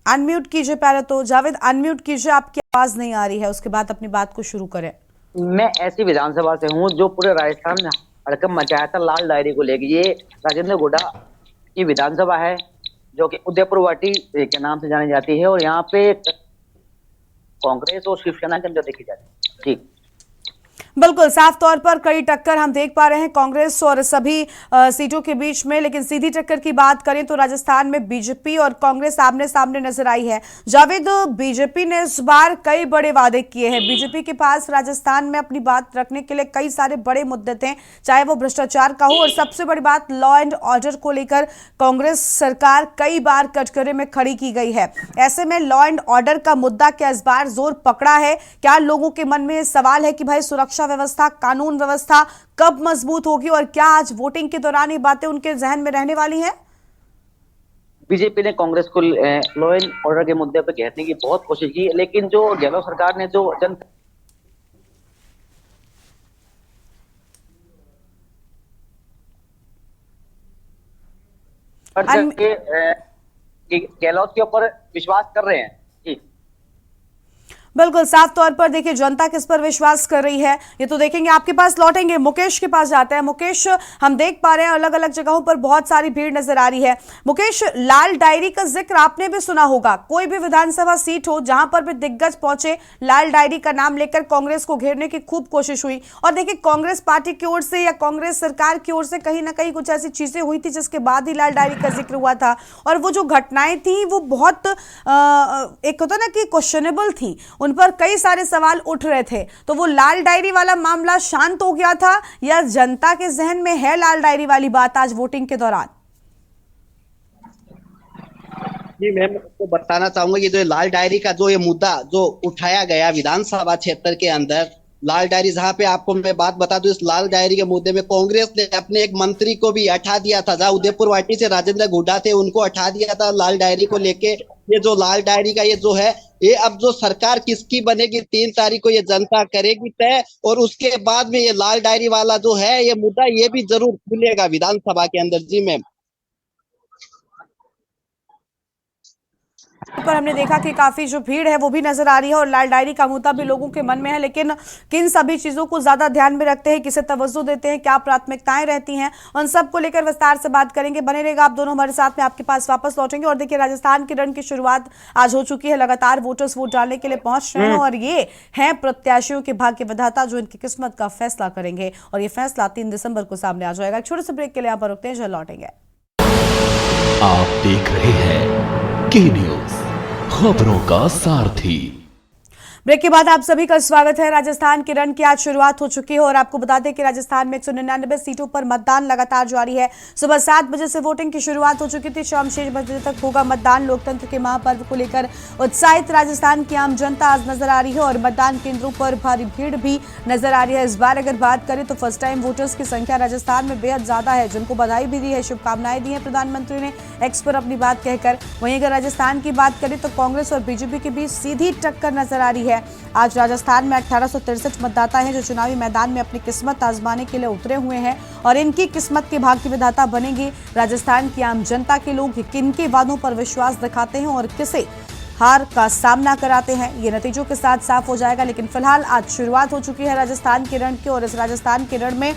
अनम्यूट कीजिए पहले तो। जावेद अनम्यूट कीजिए, आपकी आवाज नहीं आ रही है, उसके बाद अपनी बात को शुरू करें। मैं ऐसी विधानसभा से हूँ जो पूरे राजस्थान में हड़कंप मचाया था लाल डायरी को लेकर। ये राजेंद्र गोड़ा की विधानसभा है जो कि उदयपुर वाटी के नाम से जानी जाती है, और यहाँ पे कांग्रेस और शिवसेना के अंदर देखी जाती है। ठीक, बिल्कुल साफ तौर पर कड़ी टक्कर हम देख पा रहे हैं कांग्रेस और सभी सीटों के बीच में, लेकिन सीधी टक्कर की बात करें तो राजस्थान में बीजेपी और कांग्रेस आमने सामने नजर आई है। जावेद, बीजेपी ने इस बार कई बड़े वादे किए हैं। बीजेपी के पास राजस्थान में अपनी बात रखने के लिए कई सारे बड़े मुद्दे थे, चाहे वो भ्रष्टाचार का हो, और सबसे बड़ी बात लॉ एंड ऑर्डर को लेकर कांग्रेस सरकार कई बार कटघरे में खड़ी की गई है। ऐसे में लॉ एंड ऑर्डर का मुद्दा क्या इस बार जोर पकड़ा है? क्या लोगों के मन में सवाल है कि भाई सुरक्षा व्यवस्था, कानून व्यवस्था कब मजबूत होगी, और क्या आज वोटिंग के दौरान ये बातें उनके जहन में रहने वाली हैं? बीजेपी ने कांग्रेस को लॉ एंड ऑर्डर के मुद्दे पर घेरने की बहुत कोशिश की, लेकिन जो गहलोत सरकार ने जो गहलोत के ऊपर विश्वास कर रहे हैं। बिल्कुल साफ तौर पर देखिए जनता किस पर विश्वास कर रही है ये तो देखेंगे। आपके पास लौटेंगे, मुकेश के पास जाते हैं। मुकेश, हम देख पा रहे हैं अलग अलग जगहों पर बहुत सारी भीड़ नजर आ रही है। मुकेश, लाल डायरी का जिक्र आपने भी सुना होगा। कोई भी विधानसभा सीट हो जहां पर भी दिग्गज पहुंचे, लाल डायरी का नाम लेकर कांग्रेस को घेरने की खूब कोशिश हुई। और देखिए कांग्रेस पार्टी की ओर से या कांग्रेस सरकार की ओर से कहीं ना कहीं कुछ ऐसी चीजें हुई थी जिसके बाद ही लाल डायरी का जिक्र हुआ था, और वो जो घटनाएं थी वो बहुत एक होता ना कि क्वेश्चनेबल थी, उन पर कई सारे सवाल उठ रहे थे। तो वो लाल डायरी वाला मामला शांत हो गया था या जनता के जहन में है लाल डायरी वाली बात आज वोटिंग के दौरान? जी मैं आपको बताना चाहूंगा कि जो लाल डायरी का जो ये मुद्दा जो उठाया गया विधानसभा क्षेत्र के अंदर, लाल डायरी, जहां पे आपको मैं बात बता दूं, इस लाल डायरी के मुद्दे में कांग्रेस ने अपने एक मंत्री को भी हटा दिया था, जहां उदयपुर वाटी से राजेंद्र गुड्डा थे उनको हटा दिया था लाल डायरी को लेके। ये जो लाल डायरी का ये जो है, ये अब जो सरकार किसकी बनेगी 3 तारीख को ये जनता करेगी तय, और उसके बाद में ये लाल डायरी वाला जो है ये मुद्दा ये भी जरूर खुलेगा विधानसभा के अंदर। जी मैम, पर हमने देखा कि काफी जो भीड़ है वो भी नजर आ रही है और लाल डायरी का मुद्दा भी लोगों के मन में है, लेकिन किन सभी चीजों को ज्यादा ध्यान में रखते हैं, किसे तवज्जो देते हैं, क्या प्राथमिकताएं रहती हैं, उन सब को लेकर विस्तार से बात करेंगे। बने रहेगा आप दोनों हमारे साथ में, आपके पास वापस लौटेंगे। और देखिए, राजस्थान की रण की शुरुआत आज हो चुकी है। लगातार वोटर्स वोट डालने के लिए पहुंच रहे हैं और ये हैं प्रत्याशियों के भाग्य विधाता जो इनकी किस्मत का फैसला करेंगे और ये फैसला 3 दिसंबर को सामने आ जाएगा। एक छोटे से ब्रेक के लिए यहाँ पर रुकते हैं, जल्द लौटेंगे। आप देख रहे हैं के न्यूज, खबरों का सारथी। ब्रेक के बाद आप सभी का स्वागत है। राजस्थान के रण की आज शुरुआत हो चुकी है और आपको बता दें कि राजस्थान में 199 सीटों पर मतदान लगातार जारी है। सुबह 7 बजे से वोटिंग की शुरुआत हो चुकी थी, शाम 6 बजे तक होगा मतदान। लोकतंत्र के महापर्व को लेकर उत्साहित राजस्थान की आम जनता आज नजर आ रही है और मतदान केंद्रों पर भारी भीड़ भी नजर आ रही है। इस बार अगर बात करें तो फर्स्ट टाइम वोटर्स की संख्या राजस्थान में बेहद ज्यादा है, जिनको बधाई भी दी है, शुभकामनाएं दी है प्रधानमंत्री ने एक्स पर अपनी बात कहकर। वहीं अगर राजस्थान की बात करें तो कांग्रेस और बीजेपी के बीच सीधी टक्कर नजर आ रही है। आज राजस्थान में 1863 मतदाता हैं जो चुनावी मैदान में अपनी किस्मत आजमाने के लिए उतरे हुए हैं और इनकी किस्मत के भाग्य विधाता बनेंगे राजस्थान की आम जनता के लोग। किनके वादों पर विश्वास दिखाते हैं और किसे हार का सामना कराते हैं, ये नतीजों के साथ साफ हो जाएगा। लेकिन फिलहाल आज शुरुआत हो चुकी है राजस्थान के रण की और इस राजस्थान के रण में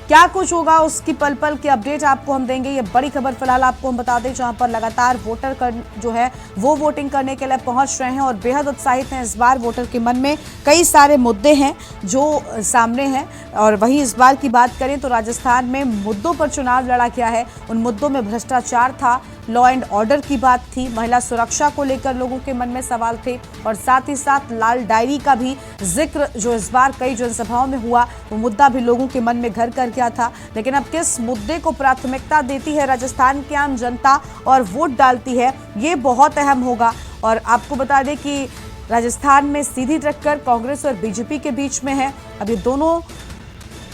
क्या कुछ होगा उसकी पल पल की अपडेट आपको हम देंगे। ये बड़ी खबर फिलहाल आपको हम बता दें, जहां पर लगातार वोटर जो है वो वोटिंग करने के लिए पहुंच रहे हैं और बेहद उत्साहित हैं। इस बार वोटर के मन में कई सारे मुद्दे हैं जो सामने हैं और वहीं इस बार की बात करें तो राजस्थान में मुद्दों पर चुनाव लड़ा गया है। उन मुद्दों में भ्रष्टाचार था, लॉ एंड ऑर्डर की बात थी, महिला सुरक्षा को लेकर लोगों के मन में सवाल थे और साथ ही साथ लाल डायरी का भी जिक्र जो इस बार कई जनसभाओं में हुआ, वो मुद्दा भी लोगों के मन में घर कर गया था। लेकिन अब किस मुद्दे को प्राथमिकता देती है राजस्थान की आम जनता और वोट डालती है, ये बहुत अहम होगा। और आपको बता दें कि राजस्थान में सीधी टक्कर कांग्रेस और बीजेपी के बीच में है। अब ये दोनों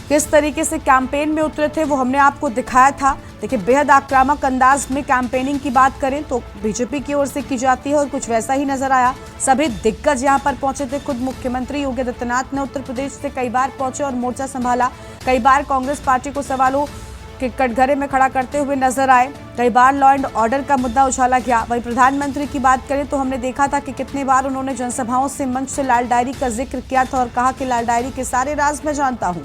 किस तरीके से कैंपेन में उतरे थे वो हमने आपको दिखाया था। देखिए, बेहद आक्रामक अंदाज में कैंपेनिंग की बात करें तो बीजेपी की ओर से की जाती है और कुछ वैसा ही नजर आया। सभी दिग्गज यहां पर पहुंचे थे। खुद मुख्यमंत्री योगी आदित्यनाथ ने उत्तर प्रदेश से कई बार पहुंचे और मोर्चा संभाला। कई बार कांग्रेस पार्टी को सवालों के कटघरे में खड़ा करते हुए नजर आए। कई बार लॉ एंड ऑर्डर का मुद्दा उछाला गया। वहीं प्रधानमंत्री की बात करें तो हमने देखा था कि कितने बार उन्होंने जनसभाओं से मंच से लाल डायरी का जिक्र किया था और कहा कि लाल डायरी के सारे राज मैं जानता हूं।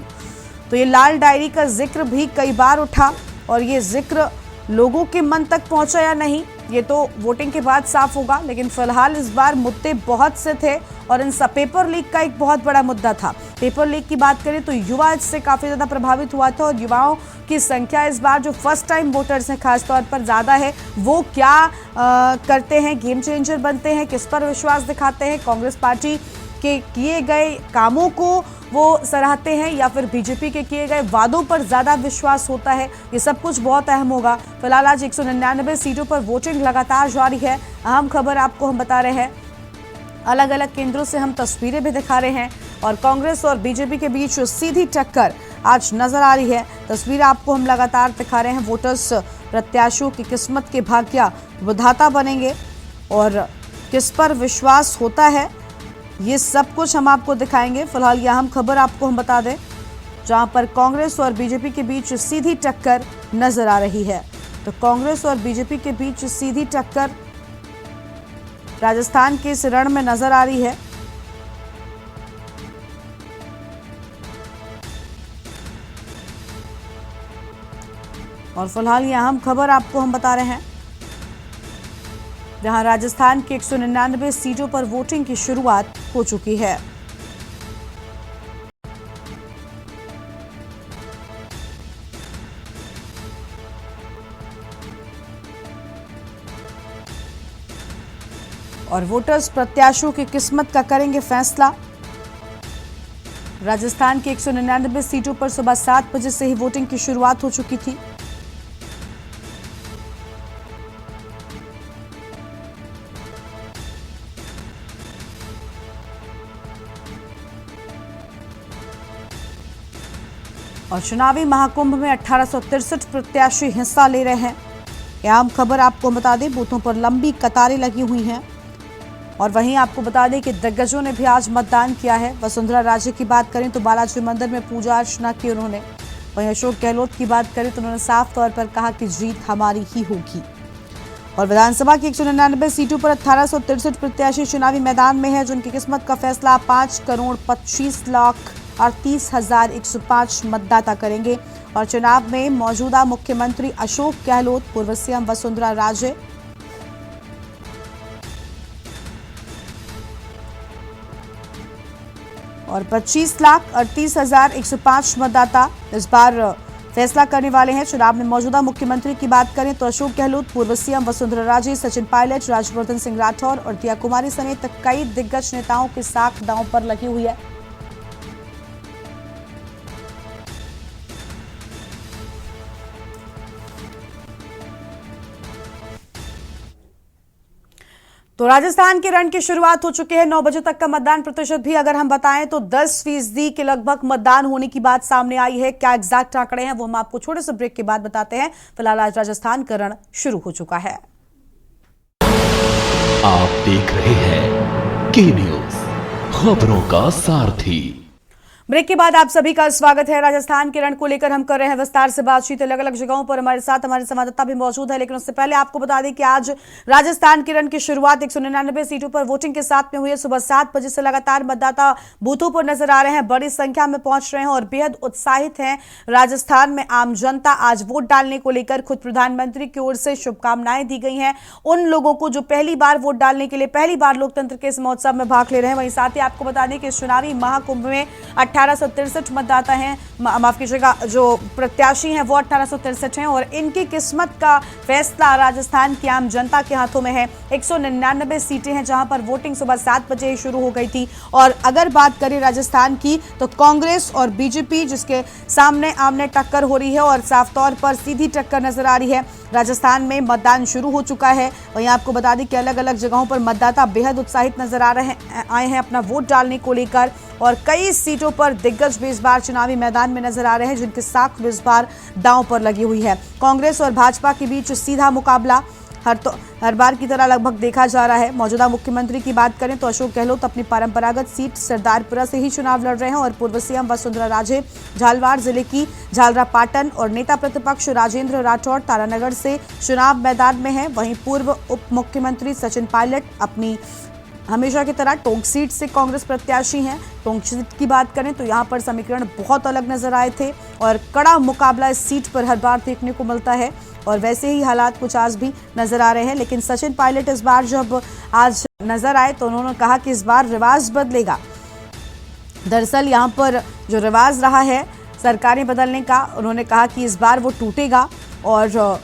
तो ये लाल डायरी का जिक्र भी कई बार उठा और ये जिक्र लोगों के मन तक पहुंचा या नहीं, ये तो वोटिंग के बाद साफ होगा। लेकिन फिलहाल इस बार मुद्दे बहुत से थे और इन सब पेपर लीक का एक बहुत बड़ा मुद्दा था। पेपर लीक की बात करें तो युवा इससे काफी ज्यादा प्रभावित हुआ था और युवाओं की संख्या इस बार जो फर्स्ट टाइम वोटर्स हैं खासतौर पर ज्यादा है। वो क्या करते हैं, गेम चेंजर बनते हैं, किस पर विश्वास दिखाते हैं, कांग्रेस पार्टी के किए गए कामों को वो सराहते हैं या फिर बीजेपी के किए गए वादों पर ज्यादा विश्वास होता है, ये सब कुछ बहुत अहम होगा। फिलहाल आज 199 सीटों पर वोटिंग लगातार जारी है। अहम खबर आपको हम बता रहे हैं, अलग अलग केंद्रों से हम तस्वीरें भी दिखा रहे हैं और कांग्रेस और बीजेपी के बीच सीधी टक्कर आज नजर आ रही है। तस्वीर आपको हम लगातार दिखा रहे हैं। वोटर्स प्रत्याशियों की किस्मत के भाग्य विधाता बनेंगे और किस पर विश्वास होता है, ये सब कुछ हम आपको दिखाएंगे। फिलहाल यह अहम खबर आपको हम बता दें, जहां पर कांग्रेस और बीजेपी के बीच सीधी टक्कर नजर आ रही है। तो कांग्रेस और बीजेपी के बीच सीधी टक्कर राजस्थान के इस रण में नजर आ रही है। और फिलहाल यह अहम खबर आपको हम बता रहे हैं, जहां राजस्थान की 199 सीटों पर वोटिंग की शुरुआत हो चुकी है। और वोटर्स प्रत्याशियों की किस्मत का करेंगे फैसला। राजस्थान की 199 सीटों पर सुबह 7 बजे से ही वोटिंग की शुरुआत हो चुकी थी। और चुनावी महाकुंभ में 1863 प्रत्याशी हिस्सा ले रहे हैं। यह आम खबर आपको बता दें, बूथों पर लंबी कतारें लगी हुई हैं। और वहीं आपको बता दें कि दिग्गजों ने भी आज मतदान किया है। वसुंधरा राजे की बात करें तो बालाजी मंदिर में पूजा अर्चना की उन्होंने। वहीं अशोक गहलोत की बात करें तो उन्होंने साफ तौर पर कहा कि जीत हमारी ही होगी। और विधानसभा की 199 सीटों पर 1863 प्रत्याशी चुनावी मैदान में हैं, जिनकी किस्मत का फैसला 5,25,38,105 मतदाता करेंगे। और चुनाव में मौजूदा मुख्यमंत्री अशोक गहलोत, पूर्व सीएम वसुंधरा राजे, और 25,38,105 मतदाता इस बार फैसला करने वाले हैं। चुनाव में मौजूदा मुख्यमंत्री की बात करें तो अशोक गहलोत, पूर्व सीएम वसुंधरा राजे, सचिन पायलट, राज्यवर्धन सिंह राठौर और दिया कुमारी समेत कई दिग्गज नेताओं की साख दांव पर लगी हुई है। तो राजस्थान के रण की शुरुआत हो चुकी है। 9 बजे तक का मतदान प्रतिशत भी अगर हम बताएं तो 10% के लगभग मतदान होने की बात सामने आई है। क्या एग्जैक्ट आंकड़े हैं वो हम आपको छोटे से ब्रेक के बाद बताते हैं। फिलहाल आज राजस्थान का रण शुरू हो चुका है। आप देख रहे हैं के न्यूज, खबरों का सारथी। ब्रेक के बाद आप सभी का स्वागत है। राजस्थान के रण को लेकर हम कर रहे हैं विस्तार से बातचीत। अलग अलग जगहों पर हमारे साथ हमारे संवाददाता भी मौजूद है, लेकिन उससे पहले आपको बता दें कि आज राजस्थान के रण की शुरुआत 199 सीटों पर वोटिंग के साथ में हुई है। सुबह 7 बजे से लगातार मतदाता बूथों पर नजर आ रहे हैं, बड़ी संख्या में पहुंच रहे हैं और बेहद उत्साहित हैं। राजस्थान में आम जनता आज वोट डालने को लेकर खुद प्रधानमंत्री की ओर से शुभकामनाएं दी गई हैं उन लोगों को जो पहली बार वोट डालने के लिए पहली बार लोकतंत्र के इस महोत्सव में भाग ले रहे हैं। वहीं साथ ही आपको बता दें कि इस चुनावी महाकुंभ में 1863 मतदाता हैं, माफ कीजिएगा, जो प्रत्याशी हैं वो 1863 हैं और इनकी किस्मत का फैसला राजस्थान की आम जनता के हाथों में है। 199 सीटें हैं जहां पर वोटिंग सुबह 7 बजे ही शुरू हो गई थी। और अगर बात करें राजस्थान की तो कांग्रेस और बीजेपी जिसके सामने आमने टक्कर हो रही है और साफ तौर पर सीधी टक्कर नजर आ रही है। राजस्थान में मतदान शुरू हो चुका है। वहीं आपको बता दें कि अलग अलग जगहों पर मतदाता बेहद उत्साहित नजर आए हैं अपना वोट डालने को लेकर और कई सीटों पर दिग्गज भी इस बार चुनावी मैदान में नजर आ रहे हैं, जिनकी साख इस बार दांव पर लगी हुई है। कांग्रेस और भाजपा के बीच सीधा मुकाबला हर बार की तरह लगभग देखा जा रहा है। मौजूदा मुख्यमंत्री की बात करें तो अशोक गहलोत अपनी परंपरागत सीट सरदारपुरा से ही चुनाव लड़ रहे हैं और पूर्व सीएम वसुंधरा राजे झालवाड़ जिले की झालरापाटन और नेता प्रतिपक्ष राजेंद्र राठौड़ तारानगर से चुनाव मैदान में हैं। वहीं पूर्व उप मुख्यमंत्री सचिन पायलट अपनी हमेशा की तरह टोंक सीट से कांग्रेस प्रत्याशी हैं। टोंक सीट की बात करें तो यहां पर समीकरण बहुत अलग नजर आए थे और कड़ा मुकाबला इस सीट पर हर बार देखने को मिलता है और वैसे ही हालात कुछ आज भी नजर आ रहे हैं। लेकिन सचिन पायलट इस बार जब आज नजर आए तो उन्होंने कहा कि इस बार रिवाज बदलेगा। दरअसल यहां पर जो रिवाज रहा है सरकारें बदलने का, उन्होंने कहा कि इस बार वो टूटेगा और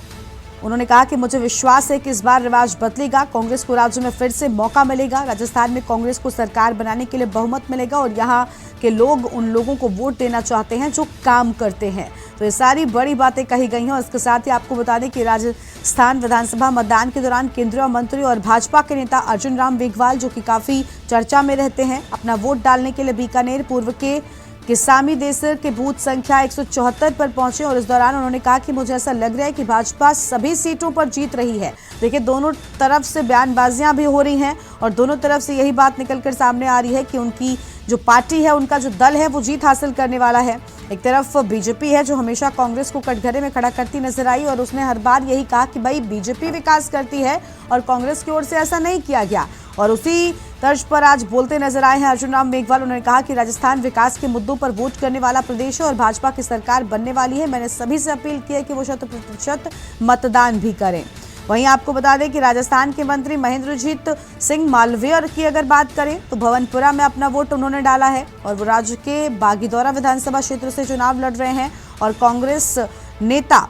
उन्होंने कहा कि मुझे विश्वास है कि इस बार रिवाज बदलेगा, कांग्रेस को राज्य में फिर से मौका मिलेगा, राजस्थान में कांग्रेस को सरकार बनाने के लिए बहुमत मिलेगा और यहाँ के लोग उन लोगों को वोट देना चाहते हैं जो काम करते हैं। तो ये सारी बड़ी बातें कही गई हैं और इसके साथ ही आपको बता दें कि राजस्थान विधानसभा मतदान के दौरान केंद्रीय मंत्री और भाजपा के नेता अर्जुन राम मेघवाल जो कि काफी चर्चा में रहते हैं, अपना वोट डालने के लिए बीकानेर पूर्व के किसामी देसर के बूथ संख्या 174 पर पहुंचे और इस दौरान उन्होंने कहा कि मुझे ऐसा लग रहा है कि भाजपा सभी सीटों पर जीत रही है। देखिए दोनों तरफ से बयानबाजियां भी हो रही हैं और दोनों तरफ से यही बात निकलकर सामने आ रही है कि उनकी जो पार्टी है, उनका जो दल है वो जीत हासिल करने वाला है। एक तरफ बीजेपी है जो हमेशा कांग्रेस को कटघरे में खड़ा करती नजर आई और उसने हर बार यही कहा कि भाई बीजेपी विकास करती है और कांग्रेस की ओर से ऐसा नहीं किया गया और उसी तर्ज पर आज बोलते नजर आए हैं अर्जुन राम मेघवाल। उन्होंने कहा कि राजस्थान विकास के मुद्दों पर वोट करने वाला प्रदेश है और भाजपा की सरकार बनने वाली है। मैंने सभी से अपील की है कि वो 100% मतदान भी करें। वहीं आपको बता दें कि राजस्थान के मंत्री महेंद्रजीत सिंह मालवीय की अगर बात करें तो भवनपुरा में अपना वोट उन्होंने डाला है और वो राज्य के बागीदौरा विधानसभा क्षेत्र से चुनाव लड़ रहे हैं और कांग्रेस नेता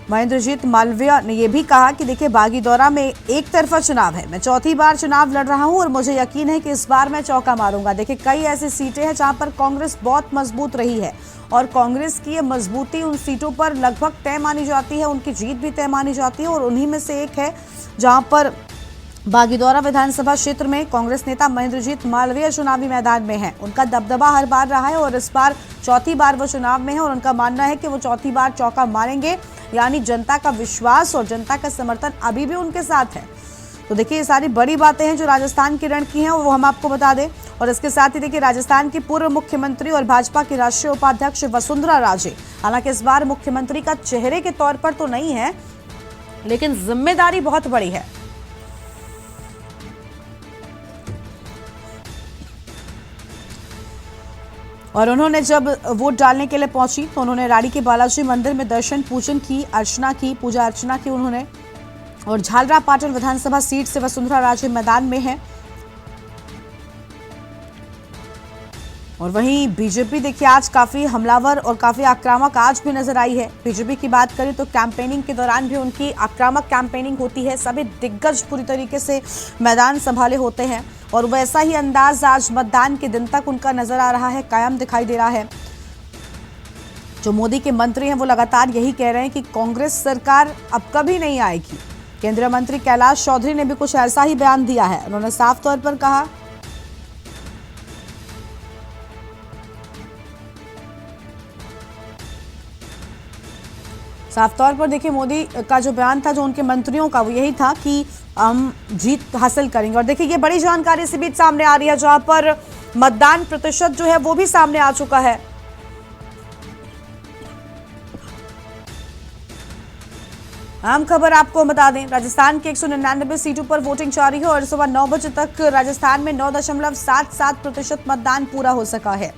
महेंद्रजीत मालवीय ने यह भी कहा कि देखिए बागीदौरा में एक तरफा चुनाव है, मैं चौथी बार चुनाव लड़ रहा हूं और मुझे यकीन है कि इस बार मैं चौका मारूंगा। देखिए कई ऐसी सीटें हैं जहां पर कांग्रेस बहुत मजबूत रही है और कांग्रेस की ये मजबूती उन सीटों पर लगभग तय मानी जाती है, उनकी जीत भी तय मानी जाती है और उन्हीं में से एक है जहां पर बागीदौरा विधानसभा क्षेत्र में कांग्रेस नेता महेंद्रजीत मालवीय चुनावी मैदान में है। उनका दबदबा हर बार रहा है और इस बार चौथी बार वो चुनाव में है और उनका मानना है कि वो चौथी बार चौका मारेंगे, यानी जनता का विश्वास और जनता का समर्थन अभी भी उनके साथ है। तो देखिए ये सारी बड़ी बातें हैं जो राजस्थान के रण की हैं वो हम आपको बता दें और इसके साथ ही देखिए राजस्थान की पूर्व मुख्यमंत्री और भाजपा की राष्ट्रीय उपाध्यक्ष वसुंधरा राजे हालांकि इस बार मुख्यमंत्री का चेहरे के तौर पर तो नहीं है लेकिन जिम्मेदारी बहुत बड़ी है। और उन्होंने जब वोट डालने के लिए पहुंची तो उन्होंने राड़ी के बालाजी मंदिर में दर्शन पूजन की, पूजा अर्चना की उन्होंने। और झालरा पाटन विधानसभा सीट से वसुंधरा राजे मैदान में है। और वहीं बीजेपी देखिए आज काफी हमलावर और काफी आक्रामक आज भी नजर आई है। बीजेपी की बात करें तो कैंपेनिंग के दौरान भी उनकी आक्रामक कैंपेनिंग होती है। सभी दिग्गज पूरी तरीके से मैदान संभाले होते हैं और वैसा ही अंदाज आज मतदान के दिन तक उनका नजर आ रहा है, कायम दिखाई दे रहा है। जो मोदी के मंत्री हैं वो लगातार यही कह रहे हैं कि कांग्रेस सरकार अब कभी नहीं आएगी। केंद्रीय मंत्री कैलाश चौधरी ने भी कुछ ऐसा ही बयान दिया है। उन्होंने साफ तौर पर कहा देखिए मोदी का जो बयान था, जो उनके मंत्रियों का, वो यही था कि हम जीत हासिल करेंगे। और देखिए ये बड़ी जानकारी इसी बीच सामने आ रही है जहां पर मतदान प्रतिशत जो है वो भी सामने आ चुका है। अहम खबर आपको बता दें, राजस्थान के 199 सीटों पर वोटिंग जारी है और सुबह 9 बजे तक राजस्थान में 9.77% मतदान पूरा हो सका है।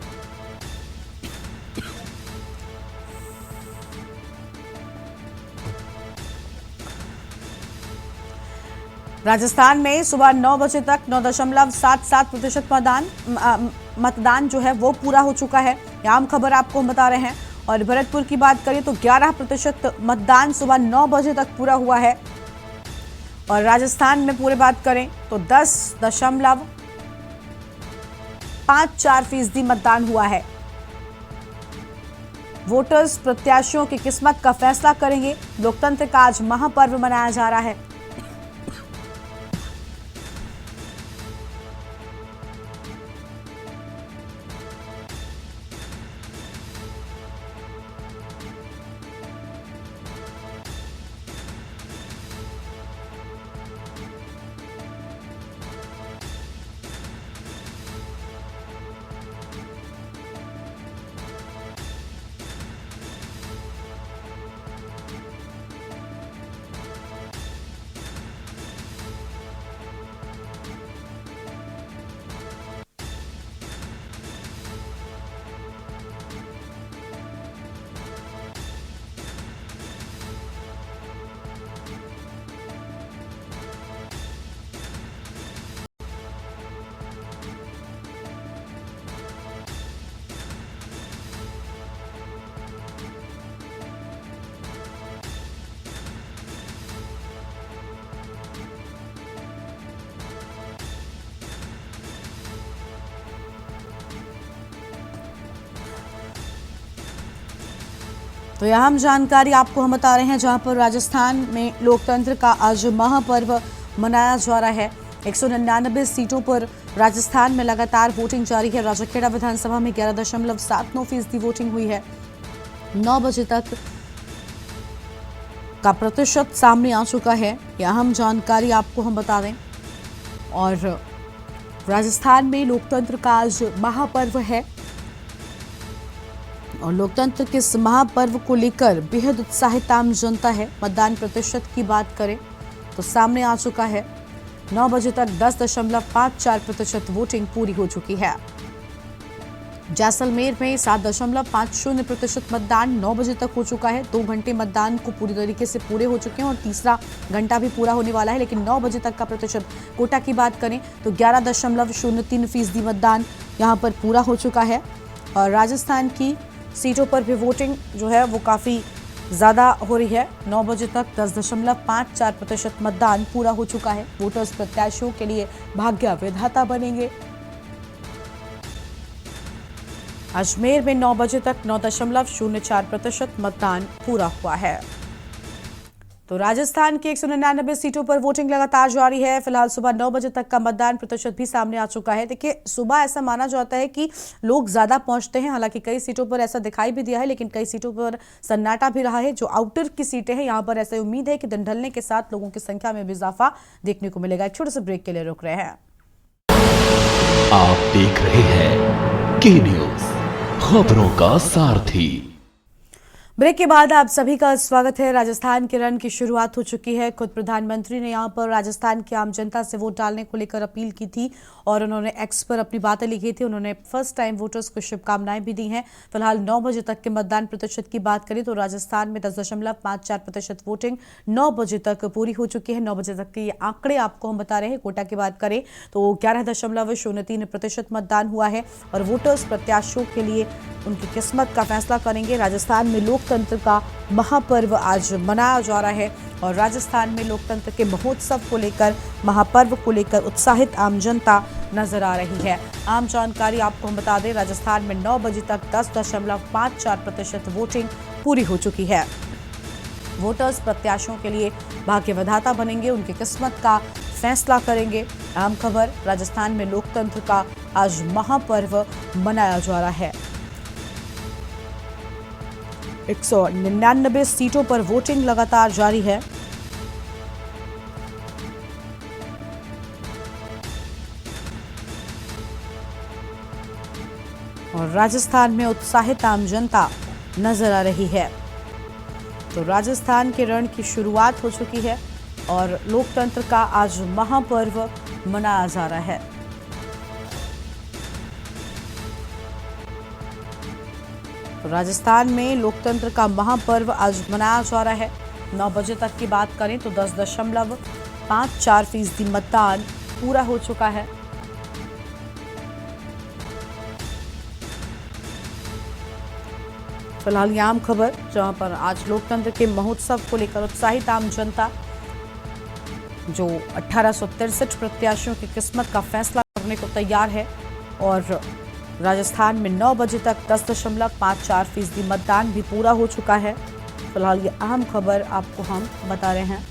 राजस्थान में सुबह 9 बजे तक 9.77% मतदान जो है वो पूरा हो चुका है। आम खबर आपको हम बता रहे हैं। और भरतपुर की बात करें तो 11% मतदान सुबह 9 बजे तक पूरा हुआ है। और राजस्थान में पूरे बात करें तो 10.54% मतदान हुआ है। वोटर्स प्रत्याशियों की किस्मत का फैसला करेंगे। लोकतंत्र का आज महापर्व मनाया जा रहा है। तो यह अहम जानकारी आपको हम बता रहे हैं जहां पर राजस्थान में लोकतंत्र का आज महापर्व मनाया जा रहा है। 199 सीटों पर राजस्थान में लगातार वोटिंग जारी है। राजखेड़ा विधानसभा में 11.79% वोटिंग हुई है। 9 बजे तक का प्रतिशत सामने आ चुका है। यह अहम जानकारी आपको हम बता दें। और राजस्थान में लोकतंत्र का आज महापर्व है और लोकतंत्र के इस महापर्व को लेकर बेहद उत्साहित आम जनता है। मतदान प्रतिशत की बात करें तो सामने आ चुका है। 9 बजे तक 10.54% वोटिंग पूरी हो चुकी है। जैसलमेर में 7.50% मतदान 9 बजे तक हो चुका है। 2 घंटे मतदान को पूरी तरीके से पूरे हो चुके हैं और तीसरा घंटा भी पूरा होने वाला है। लेकिन 9 बजे तक का प्रतिशत कोटा की बात करें तो 11.03% मतदान यहां पर पूरा हो चुका है। और राजस्थान की सीटों पर भी वोटिंग जो है वो काफ़ी ज़्यादा हो रही है। 9 बजे तक 10.54% मतदान पूरा हो चुका है। वोटर्स प्रत्याशियों के लिए भाग्य विधाता बनेंगे। अजमेर में 9 बजे तक 9.04% मतदान पूरा हुआ है। तो राजस्थान की 199 सीटों पर वोटिंग लगातार जारी है। फिलहाल सुबह 9 बजे तक का मतदान प्रतिशत भी सामने आ चुका है। देखिए सुबह ऐसा माना जाता है कि लोग ज्यादा पहुंचते हैं, हालांकि कई सीटों पर ऐसा दिखाई भी दिया है, लेकिन कई सीटों पर सन्नाटा भी रहा है। जो आउटर की सीटें हैं यहाँ पर ऐसे उम्मीद है कि दिन ढलने के साथ लोगों की संख्या में भी इजाफा देखने को मिलेगा। एक छोटे से ब्रेक के लिए रुक रहे हैं। आप देख रहे हैं के न्यूज, खबरों का सारथी। ब्रेक के बाद आप सभी का स्वागत है। राजस्थान के रण की शुरुआत हो चुकी है। खुद प्रधानमंत्री ने यहां पर राजस्थान की आम जनता से वोट डालने को लेकर अपील की थी और उन्होंने एक्स पर अपनी बातें लिखी थी। उन्होंने फर्स्ट टाइम वोटर्स को शुभकामनाएं भी दी हैं। फिलहाल 9 बजे तक के मतदान प्रतिशत की बात करें तो राजस्थान में 10.54% वोटिंग 9 बजे तक पूरी हो चुकी है। 9 बजे तक के ये आंकड़े आपको हम बता रहे हैं। कोटा की बात करें तो 11.03% मतदान हुआ है और वोटर्स प्रत्याशियों के लिए उनकी किस्मत का फैसला करेंगे। राजस्थान में लोकतंत्र का महापर्व आज मनाया जा रहा है और राजस्थान में लोकतंत्र के महोत्सव को लेकर, महापर्व को लेकर उत्साहित आम जनता नजर आ रही है। आम जानकारी आपको हम बता दें, राजस्थान में 9 बजे तक 10.54% वोटिंग पूरी हो चुकी है। वोटर्स प्रत्याशियों के लिए भाग्य विधाता बनेंगे, उनकी किस्मत का फैसला करेंगे। अहम खबर, राजस्थान में लोकतंत्र का आज महापर्व मनाया जा रहा है। 199 सीटों पर वोटिंग लगातार जारी है। और राजस्थान में उत्साहित आम जनता नजर आ रही है। तो राजस्थान के रण की शुरुआत हो चुकी है और लोकतंत्र का आज महापर्व मनाया जा रहा है। तो राजस्थान में लोकतंत्र का महापर्व आज मनाया जा रहा है। 9 बजे तक की बात करें तो 10.54% मतदान पूरा हो चुका है। फिलहाल ये आम खबर, जहां पर आज लोकतंत्र के महोत्सव को लेकर उत्साहित आम जनता जो 1863 प्रत्याशियों की किस्मत का फैसला करने को तैयार है और राजस्थान में 9 बजे तक 10.54% मतदान भी पूरा हो चुका है। फिलहाल ये अहम खबर आपको हम बता रहे हैं।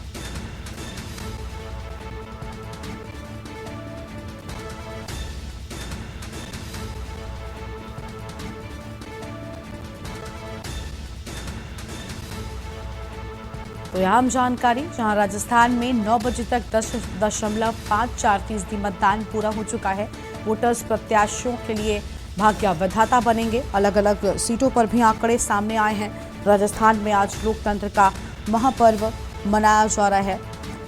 तो यह आम जानकारी, जहां राजस्थान में 9 बजे तक 10.54% मतदान पूरा हो चुका है। वोटर्स प्रत्याशियों के लिए भाग्य विधाता बनेंगे। अलग अलग सीटों पर भी आंकड़े सामने आए हैं। राजस्थान में आज लोकतंत्र का महापर्व मनाया जा रहा है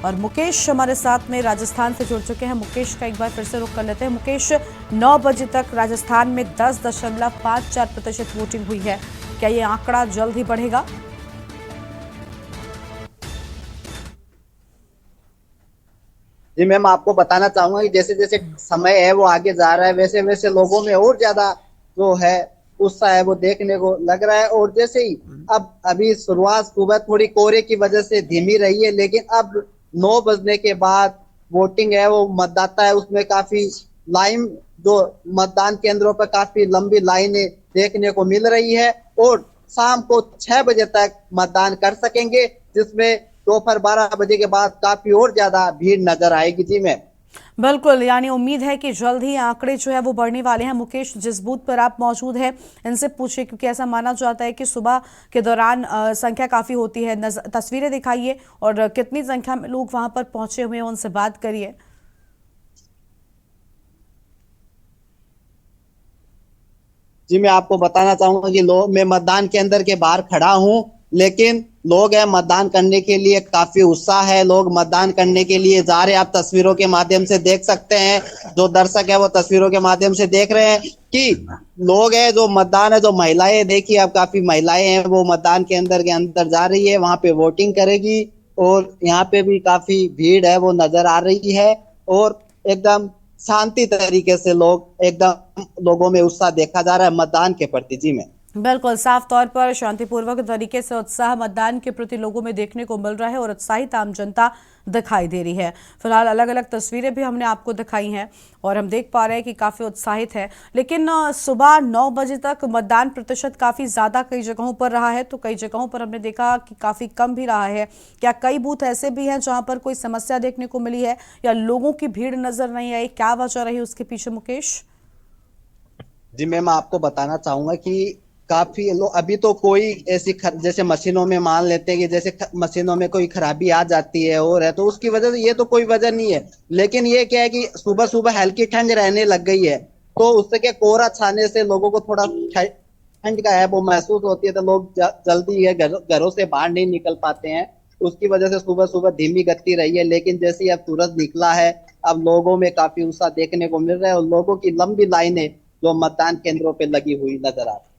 और मुकेश हमारे साथ में राजस्थान से जुड़ चुके हैं। मुकेश का एक बार फिर से रुख कर लेते हैं। मुकेश, 9 बजे तक राजस्थान में 10.54% वोटिंग हुई है। क्या ये आंकड़ा जल्द ही बढ़ेगा? जी मैम, आपको बताना चाहूंगा कि जैसे जैसे समय है वो आगे जा रहा है, वैसे वैसे लोगों में और ज्यादा जो है उत्साह है वो देखने को लग रहा है। और जैसे ही अब अभी शुरुआत सुबह थोड़ी कोहरे की वजह से धीमी रही है, लेकिन अब 9 बजने के बाद वोटिंग है वो मतदाता है उसमें काफी लाइन, जो मतदान केंद्रों पर काफी लंबी लाइनें देखने को मिल रही है और शाम को 6 बजे तक मतदान कर सकेंगे, जिसमें दोपहर 12 बजे के बाद काफी और ज्यादा भीड़ नजर आएगी। जी मैम, बिल्कुल, यानी उम्मीद है कि जल्द ही आंकड़े जो है वो बढ़ने वाले हैं। मुकेश, जिस बूथ पर आप मौजूद हैं इनसे पूछिए, क्योंकि ऐसा माना जाता है कि सुबह के दौरान संख्या काफी होती है। तस्वीरें दिखाइए और कितनी संख्या में लोग वहां पर पहुंचे हुए हैं उनसे बात करिए। जी मैं आपको बताना चाहूंगा कि मैं मतदान केंद्र के बाहर खड़ा हूं, लेकिन लोग हैं मतदान करने के लिए काफी उत्साह है। लोग मतदान करने के लिए जा रहे हैं। आप तस्वीरों के माध्यम से देख सकते हैं, जो दर्शक है वो तस्वीरों के माध्यम से देख रहे हैं कि लोग हैं जो मतदान है, जो महिलाएं, देखिए अब काफी महिलाएं हैं वो मतदान केंद्र के अंदर जा रही है, वहां पे वोटिंग करेगी और यहाँ पे भी काफी भीड़ है वो नजर आ रही है और एकदम शांति तरीके से एकदम लोगों में उत्साह देखा जा रहा है मतदान के प्रति। जी में बिल्कुल, साफ तौर पर शांतिपूर्वक तरीके से उत्साह मतदान के प्रति लोगों में देखने को मिल रहा है और उत्साहित आम जनता दिखाई दे रही है। फिलहाल अलग अलग तस्वीरें भी हमने आपको दिखाई हैं और हम देख पा रहे हैं कि काफ़ी उत्साहित है। लेकिन सुबह 9 बजे तक मतदान प्रतिशत काफ़ी ज़्यादा कई जगहों पर रहा है, तो कई जगहों पर हमने देखा कि काफ़ी कम भी रहा है। क्या कई बूथ ऐसे भी हैं जहाँ पर कोई समस्या देखने को मिली है या लोगों की भीड़ नजर नहीं आई? क्या वजह रही उसके पीछे मुकेश? जी मैम, आपको बताना चाहूंगा कि काफी लोग अभी तो कोई ऐसी जैसे मशीनों में मान लेते हैं कि जैसे मशीनों में कोई खराबी आ जाती है और है, तो उसकी वजह से ये तो कोई वजह नहीं है। लेकिन ये क्या है कि सुबह सुबह हल्की ठंड रहने लग गई है, तो उससे क्या कोहरा छाने से लोगों को थोड़ा ठंड का है वो महसूस होती है, तो लोग जल्दी है घरों से बाहर नहीं निकल पाते हैं। उसकी वजह से सुबह सुबह धीमी गति रही है, लेकिन जैसे ही अब सूरज निकला है, अब लोगों में काफी उत्साह देखने को मिल रहा है और लोगों की लंबी लाइनें जो मतदान केंद्रों पे लगी हुई नजर आ रही है।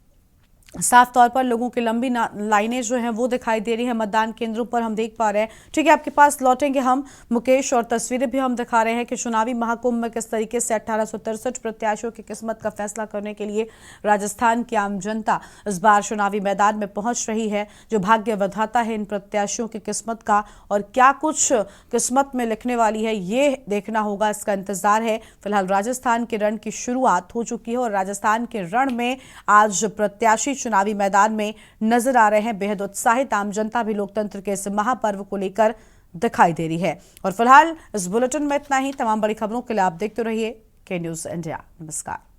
साफ तौर पर लोगों की लंबी लाइनें जो हैं वो दिखाई दे रही हैं मतदान केंद्रों पर, हम देख पा रहे हैं। ठीक है, आपके पास लौटेंगे हम मुकेश, और तस्वीरें भी हम दिखा रहे हैं कि चुनावी महाकुंभ में किस तरीके से 1863 प्रत्याशियों की किस्मत का फैसला करने के लिए राजस्थान की आम जनता इस बार चुनावी मैदान में पहुंच रही है। जो भाग्य विधाता है इन प्रत्याशियों की किस्मत का और क्या कुछ किस्मत में लिखने वाली है ये देखना होगा, इसका इंतजार है। फिलहाल राजस्थान के रण की शुरुआत हो चुकी है और राजस्थान के रण में आज प्रत्याशी चुनावी मैदान में नजर आ रहे हैं। बेहद उत्साहित आम जनता भी लोकतंत्र के इस महापर्व को लेकर दिखाई दे रही है। और फिलहाल इस बुलेटिन में इतना ही। तमाम बड़ी खबरों के लिए आप देखते रहिए के न्यूज़ इंडिया। नमस्कार।